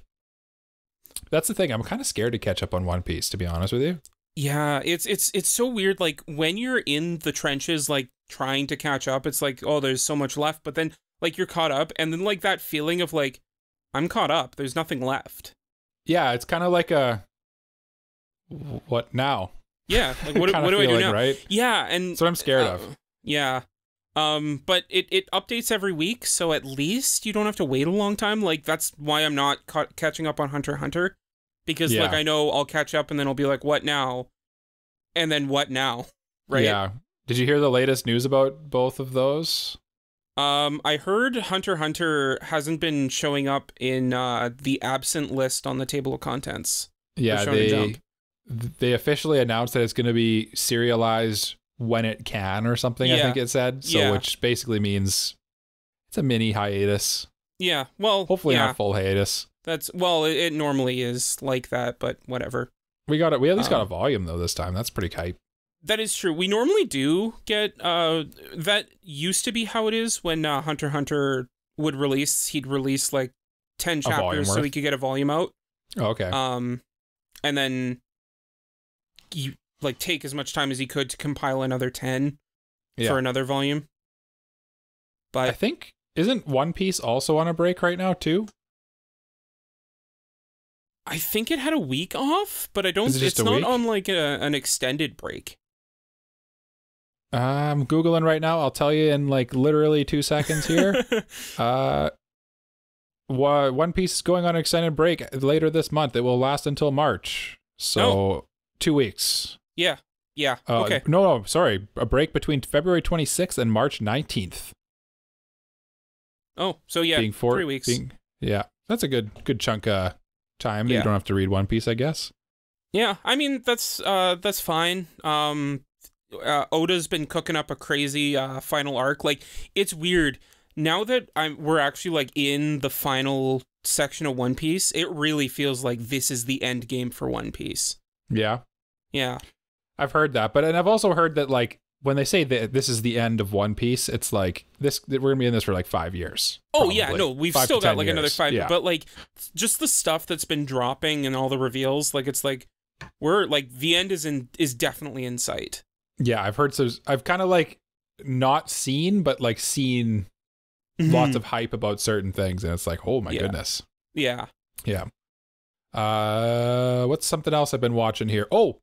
That's the thing. I'm kind of scared to catch up on One Piece, to be honest with you. Yeah, it's so weird. Like when you're in the trenches, like trying to catch up, it's like, oh, there's so much left. But then like you're caught up, and then like that feeling of like, I'm caught up. There's nothing left. Yeah, it's kind of like a what now? Yeah, like what do I do now? Right? Yeah, and that's what I'm scared of. Yeah. But it updates every week, so at least you don't have to wait a long time. Like, that's why I'm not catching up on Hunter x Hunter. Because, like, I know I'll catch up and then I'll be like, what now? And then what now? Right? Yeah. Did you hear the latest news about both of those? I heard Hunter x Hunter hasn't been showing up in the absent list on the table of contents. Yeah, they officially announced that it's going to be serialized when it can or something, I think it said. So which basically means it's a mini hiatus. Yeah, well, hopefully not full hiatus. It normally is like that, but whatever. We at least got a volume though this time. That's pretty hype. That is true. We normally do get that used to be how it is when Hunter x Hunter would release. He'd release like 10 chapters so he could get a volume out. Oh, okay. And then you like take as much time as he could to compile another 10 for another volume. But I think isn't One Piece also on a break right now too? I think it had a week off, but I don't. It's not on like an extended break. I'm Googling right now. I'll tell you in like literally 2 seconds here. One Piece is going on an extended break later this month. It will last until March. So 2 weeks. Yeah. Yeah. Okay. No, sorry. A break between February 26th and March 19th. Oh, so yeah, 3 weeks. That's a good chunk of time. You don't have to read One Piece, I guess. Yeah, I mean that's fine. Oda's been cooking up a crazy final arc. Like, it's weird now that we're actually like in the final section of One Piece. It really feels like this is the end game for One Piece. Yeah. Yeah. I've heard that, and I've also heard that like when they say that this is the end of One Piece, it's like we're gonna be in this for like 5 years. Oh probably. Yeah, no, we've still got like another 5 years. But like just the stuff that's been dropping and all the reveals, like it's like we're like the end is definitely in sight. Yeah, I've heard so. I've kind of like not seen, but like seen lots of hype about certain things, and it's like, oh my goodness. Yeah. Yeah. What's something else I've been watching here? Oh,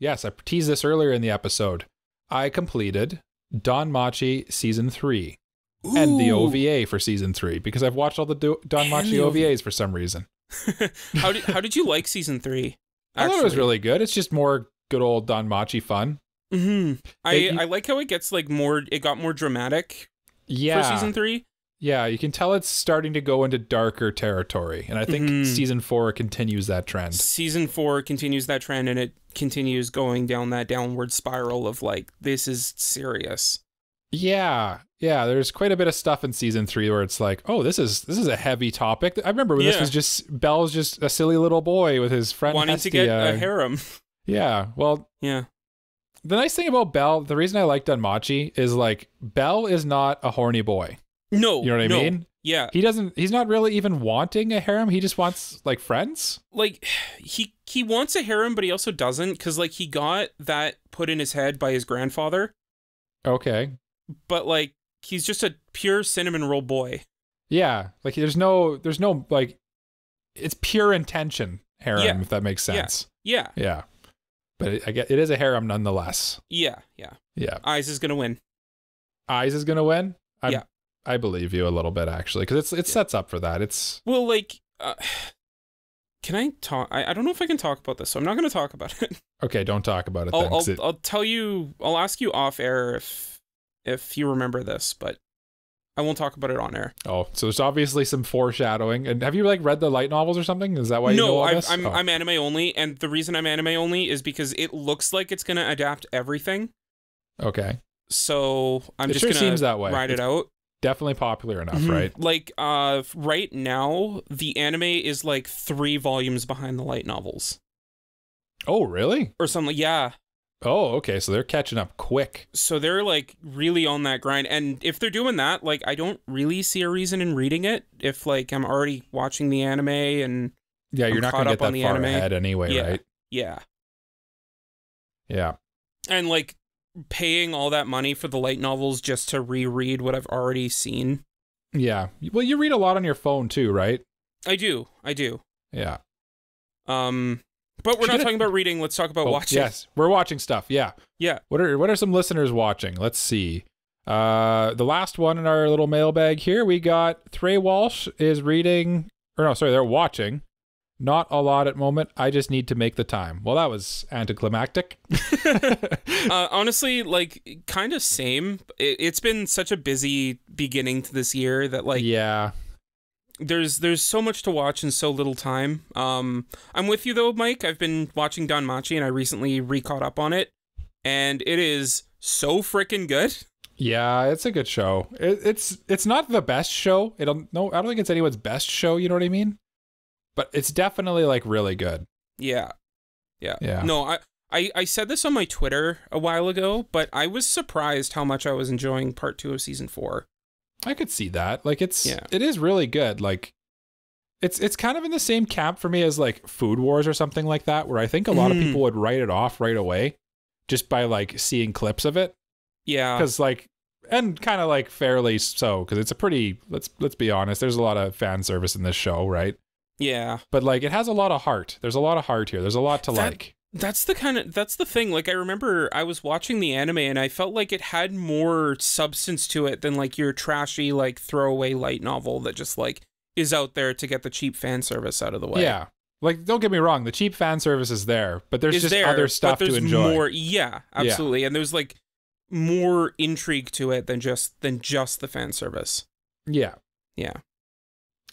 yes, I teased this earlier in the episode. I completed Danmachi Season 3 and the OVA for Season 3 because I've watched all the Danmachi OVAs for some reason. How did you like Season 3? I thought it was really good. It's just more good old Danmachi fun. Mm-hmm. I like how it gets like it got more dramatic for Season 3. Yeah, you can tell it's starting to go into darker territory, and I think Season 4 continues that trend. Season 4 continues that trend, and it continues going down that downward spiral of like, this is serious. Yeah, there's quite a bit of stuff in Season 3 where it's like, oh, this is a heavy topic. I remember when this was just, Bel's just a silly little boy with his friend wanting Hestia. to get a harem. Yeah, well... Yeah. The nice thing about Bel, the reason I like Danmachi is like, Bel is not a horny boy. No. You know what I mean? Yeah. He's not really even wanting a harem. He just wants like friends. Like he wants a harem, but he also doesn't, because like he got that put in his head by his grandfather. Okay. But like he's just a pure cinnamon roll boy. Yeah. Like there's no like it's pure intention harem, if that makes sense. Yeah. Yeah. But it is a harem nonetheless. Yeah. Eyes is gonna win. Eyes is gonna win? I believe you a little bit, actually, because it sets up for that. It's well, like, can I talk? I don't know if I can talk about this, so I'm not going to talk about it. Okay, don't talk about it. I'll tell you. I'll ask you off air if you remember this, but I won't talk about it on air. Oh, so there's obviously some foreshadowing. And have you like read the light novels or something? Is that why you know all this? No, I'm anime only, and the reason I'm anime only is because it looks like it's going to adapt everything. Okay. So I'm just going to ride it out. Definitely popular enough, right? Like, right now, the anime is like 3 volumes behind the light novels. Oh, really? Or something, yeah. Oh, okay, so they're catching up quick. So they're, like, really on that grind, and if they're doing that, like, I don't really see a reason in reading it if, like, I'm already watching the anime and yeah, you're not going to get that far ahead anyway, right? Yeah. Yeah. And, like, paying all that money for the light novels just to reread what I've already seen. Yeah. Well, you read a lot on your phone too, right? I do. Yeah. But we're not talking about reading. Let's talk about watching. Yes, we're watching stuff. Yeah. Yeah. What are some listeners watching? Let's see. The last one in our little mailbag here, we got Threy Walsh is reading, or no, sorry, they're watching. Not a lot at moment. I just need to make the time. Well, that was anticlimactic. Honestly, like, kind of same. It's been such a busy beginning to this year that, like, yeah, there's so much to watch in so little time. I'm with you though, Mike. I've been watching Danmachi, and I recently re-caught up on it, and it is so freaking good. Yeah, it's a good show. It's not the best show. I don't think it's anyone's best show. You know what I mean? But it's definitely like really good. Yeah. No, I said this on my Twitter a while ago, but I was surprised how much I was enjoying part 2 of season 4. I could see that. Like it is really good. Like it's kind of in the same camp for me as like Food Wars or something like that, where I think a lot of people would write it off right away just by like seeing clips of it. Yeah. Because like, and kind of like fairly so, because it's a pretty, let's be honest, there's a lot of fan service in this show, right? Yeah. But like it has a lot of heart. There's a lot of heart here. There's a lot to like. That's the thing. Like I remember I was watching the anime and I felt like it had more substance to it than like your trashy like throwaway light novel that just like is out there to get the cheap fan service out of the way. Yeah. Like don't get me wrong, the cheap fan service is there, but there's other stuff to enjoy. More, yeah, absolutely. Yeah. And there's like more intrigue to it than just the fan service. Yeah. Yeah.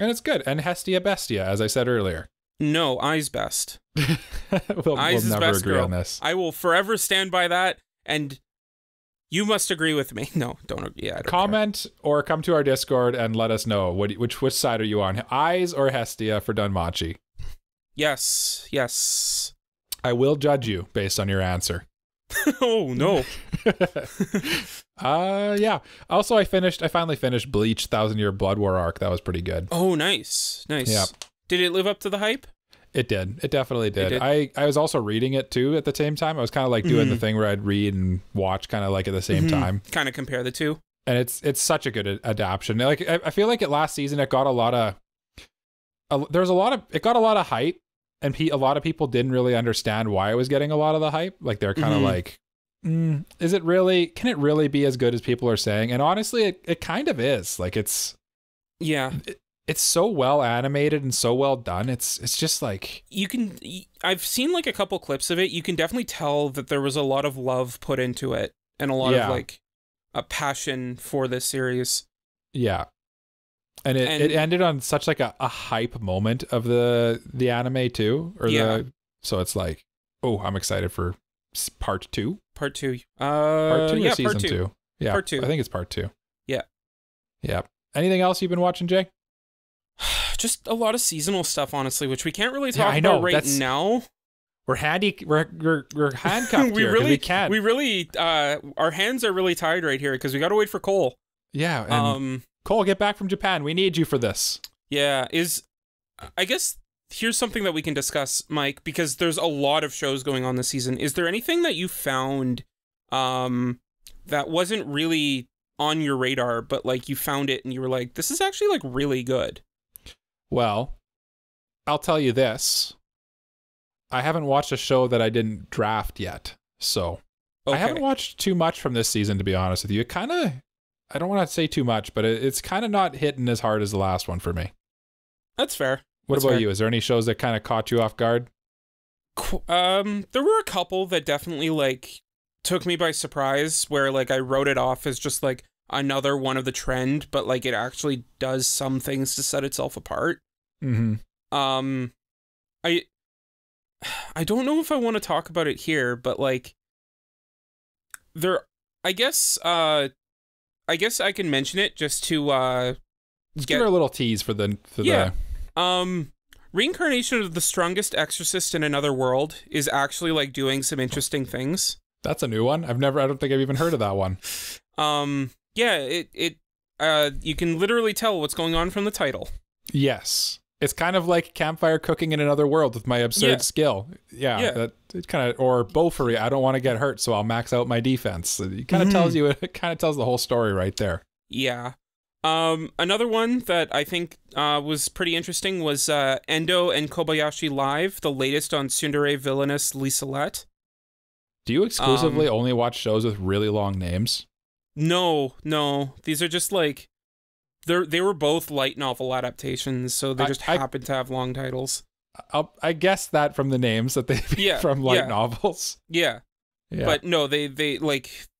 And it's good. And Hestia Bestia, as I said earlier. No, Eyes best. we'll never best, agree girl. on this. I will forever stand by that, and you must agree with me. No, don't. Yeah, I don't comment care. Or come to our Discord and let us know which side are you on, Eyes or Hestia for Danmachi? Yes. I will judge you based on your answer. Oh no. Yeah. Also, I finally finished Bleach 1,000-Year Blood War arc. That was pretty good. Oh, nice. Yeah. Did it live up to the hype? It did. It definitely did. I was also reading it too at the same time. I was kind of like doing the thing where I'd read and watch kind of like at the same time. Kind of compare the two. And it's such a good adaptation. Like I feel like last season it got a lot of hype, and a lot of people didn't really understand why it was getting a lot of the hype. Like they're kind of like, can it really be as good as people are saying? And honestly, it kind of is. Like it's so well animated and so well done. It's just like I've seen like a couple clips of it. You can definitely tell that there was a lot of love put into it and a lot of like a passion for this series. Yeah. And it ended on such like a hype moment of the anime too, so it's like, oh, I'm excited for part 2. Part 2. Part 2 or season part 2. 2? Yeah, part 2. I think it's part 2. Yeah. Yeah. Anything else you've been watching, Jay? Just a lot of seasonal stuff, honestly, which we can't really talk about right now. We're handcuffed we here. We can't. We really our hands are really tied right here because we got to wait for Cole. Yeah. And Cole, get back from Japan. We need you for this. Yeah. I guess here's something that we can discuss, Mike, because there's a lot of shows going on this season. Is there anything that you found that wasn't really on your radar, but like you found it and you were like, this is actually like really good? Well, I'll tell you this. I haven't watched a show that I didn't draft yet. So I haven't watched too much from this season, to be honest with you. It kind of, I don't want to say too much, but it's kind of not hitting as hard as the last one for me. That's fair. What about you? Is there any shows that kind of caught you off guard? There were a couple that definitely like took me by surprise, where like I wrote it off as just like another one of the trend, but like it actually does some things to set itself apart. I don't know if I want to talk about it here, but like I guess I can mention it just to give her a little tease for the Reincarnation of the Strongest Exorcist in Another World is actually like doing some interesting things. That's a new one. I don't think I've even heard of that one. Yeah, you can literally tell what's going on from the title. Yes. It's kind of like campfire cooking in another world with my absurd skill. Yeah. That it kind of, or Bofuri, I don't want to get hurt, so I'll max out my defense. It kind of tells you, it kind of tells the whole story right there. Yeah. Another one that I think was pretty interesting was Endo and Kobayashi Live, the latest on tsundere villainess Liselette. Do you exclusively only watch shows with really long names? No. These are just like they were both light novel adaptations, so they just happen to have long titles. I guess that from the names that they from light novels. Yeah. But no, they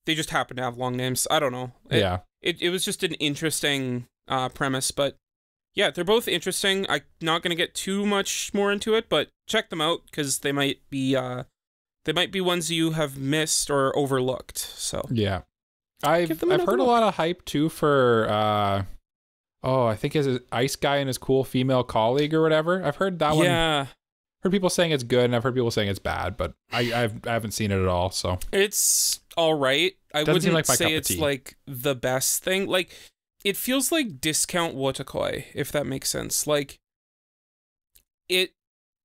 just happen to have long names. I don't know. It was just an interesting premise, but yeah, they're both interesting. I'm not going to get too much more into it, but check them out because they might be ones you have missed or overlooked. So yeah, I've heard a lot of hype too for I think his Ice Guy and his cool female colleague or whatever. I've heard that one. Yeah. Heard people saying it's good, and I've heard people saying it's bad, but I haven't seen it at all. So it's all right. I wouldn't say it's like the best thing. Like, it feels like discount wotakoi, if that makes sense. Like, it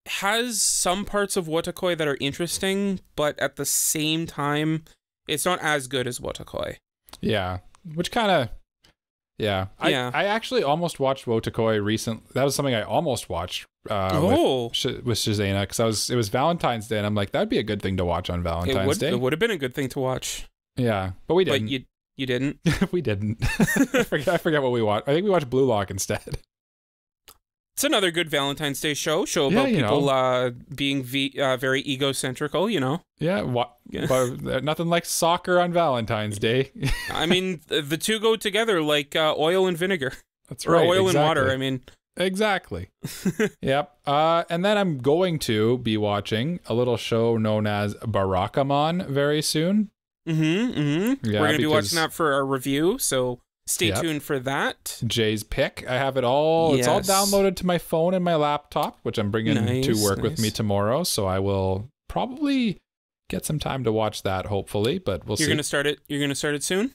has some parts of wotakoi that are interesting, but at the same time, it's not as good as wotakoi. Yeah, which kind of. Yeah. I actually almost watched wotakoi recently. That was something I almost watched with Shazana, because it was Valentine's Day, and I'm like, that'd be a good thing to watch on Valentine's Day. It would have been a good thing to watch. Yeah, but we didn't. But you didn't? We didn't. I forget what we watched. I think we watched Blue Lock instead. It's another good Valentine's Day show about people being very egocentrical, you know. Yeah, but nothing like soccer on Valentine's Day. I mean, the two go together like oil and vinegar. That's right. Or oil and water, I mean. Exactly. Yep. And then I'm going to be watching a little show known as Barakamon very soon. Yeah, we're going to be watching that for our review, so stay tuned for that. Jay's pick. I have it all. It's all downloaded to my phone and my laptop, which I'm bringing to work with me tomorrow. So I will probably get some time to watch that, hopefully. But we'll see. You're going to start it. You're going to start it soon.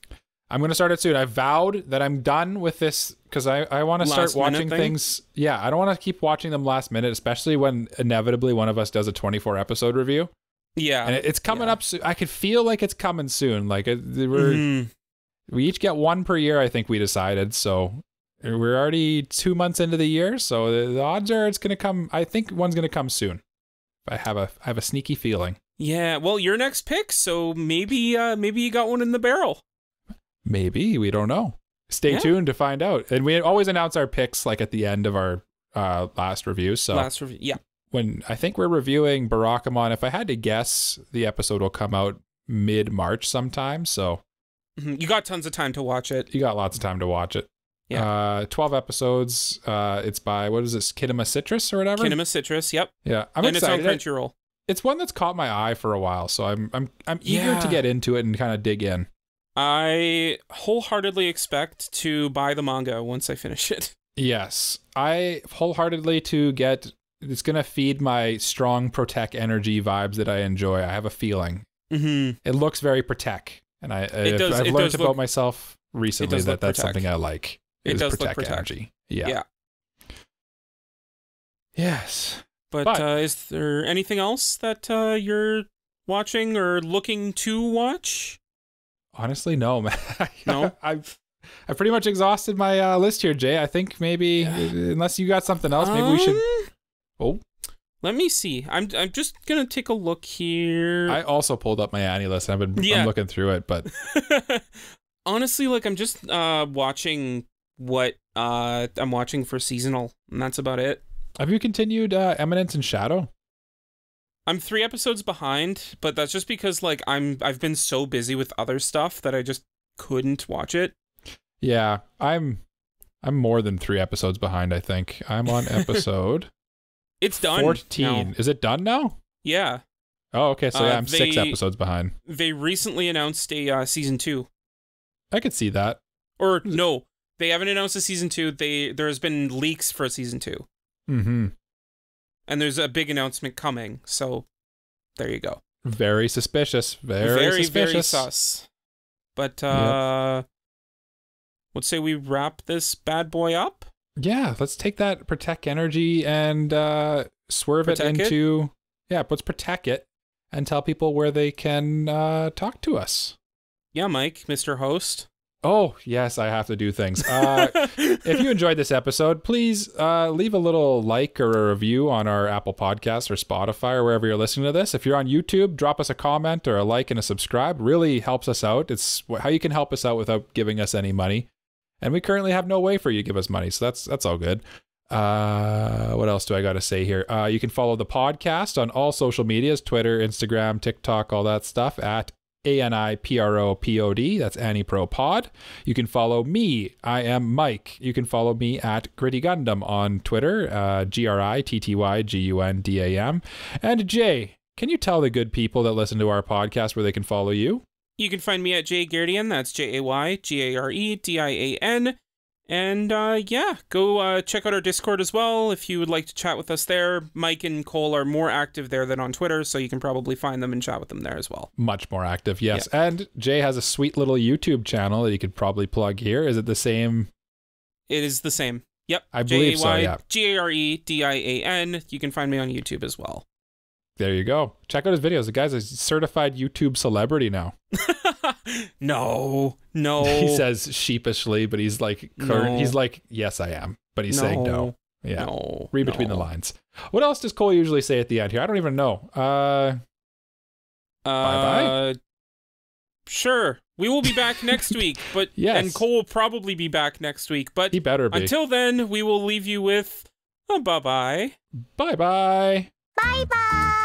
I'm going to start it soon. I vowed that I'm done with this because I want to start watching things. Yeah, I don't want to keep watching them last minute, especially when inevitably one of us does a 24 episode review. Yeah, and it's coming up soon. I could feel like it's coming soon. Like we each get one per year, I think we decided. So we're already 2 months into the year. So the odds are it's going to come. I think one's going to come soon. I have a sneaky feeling. Yeah. Well, your next pick. So maybe you got one in the barrel. Maybe. We don't know. Stay tuned to find out. And we always announce our picks like at the end of our last review. So last review. Yeah. When I think we're reviewing Barakamon, if I had to guess, the episode will come out mid-March sometime. So you got tons of time to watch it. You got lots of time to watch it. Yeah. 12 episodes. It's by, what is this, Kinema Citrus or whatever? Kinema Citrus, yep. Yeah. I'm excited. It's on Crunchyroll. It's one that's caught my eye for a while, so I'm eager to get into it and kind of dig in. I wholeheartedly expect to buy the manga once I finish it. Yes. I wholeheartedly it's going to feed my strong Protect energy vibes that I enjoy. I have a feeling. It looks very Protect. And I've learned about myself recently that's something I like. It does Protect look energy. Yeah. Yes. But is there anything else that you're watching or looking to watch? Honestly, no, man. No? I've pretty much exhausted my list here, Jay. I think maybe, unless you got something else, maybe we should... Oh. Let me see. I'm just gonna take a look here. I also pulled up my Annie list. I'm looking through it, but honestly, like I'm just watching what I'm watching for seasonal, and that's about it. Have you continued Eminence and Shadow? I'm 3 episodes behind, but that's just because like I've been so busy with other stuff that I just couldn't watch it. Yeah, I'm more than 3 episodes behind. I think I'm on episode. It's done. 14. Now. Is it done now? Yeah. Oh, okay. So yeah, I'm 6 episodes behind. They recently announced a season 2. I could see that. Or no, they haven't announced a season 2. There has been leaks for a season 2. And there's a big announcement coming. So there you go. Very suspicious. Very suspicious. Very sus. But let's say we wrap this bad boy up. Yeah, let's take that Protect energy and swerve it into... Yeah, let's Protect it and tell people where they can talk to us. Yeah, Mike, Mr. Host. Oh, yes, I have to do things. If you enjoyed this episode, please leave a little like or a review on our Apple Podcasts or Spotify or wherever you're listening to this. If you're on YouTube, drop us a comment or a like and a subscribe. Really helps us out. It's how you can help us out without giving us any money. And we currently have no way for you to give us money, so that's all good. What else do I got to say here? You can follow the podcast on all social medias, Twitter, Instagram, TikTok, all that stuff at ANIPROPOD. That's AniPro Pod. You can follow me. I am Mike. You can follow me at Gritty Gundam on Twitter, GRITTYGUNDAM. And Jay, can you tell the good people that listen to our podcast where they can follow you? You can find me at Jay Garedian. That's JayGaredian. And yeah, go check out our Discord as well if you would like to chat with us there. Mike and Cole are more active there than on Twitter, so you can probably find them and chat with them there as well. Much more active, yes. Yeah. And Jay has a sweet little YouTube channel that you could probably plug here. Is it the same? It is the same. Yep. I believe so, yeah. GAREDIAN. You can find me on YouTube as well. There you go. Check out his videos. The guy's a certified YouTube celebrity now. No. He says sheepishly, but he's like, he's like, yes, I am. But he's saying no. Yeah. No. Read between the lines. What else does Cole usually say at the end here? I don't even know. Bye-bye? Sure. We will be back next week, but yes. And Cole will probably be back next week. But he better be. Until then, we will leave you with a bye-bye. Bye-bye. Bye-bye.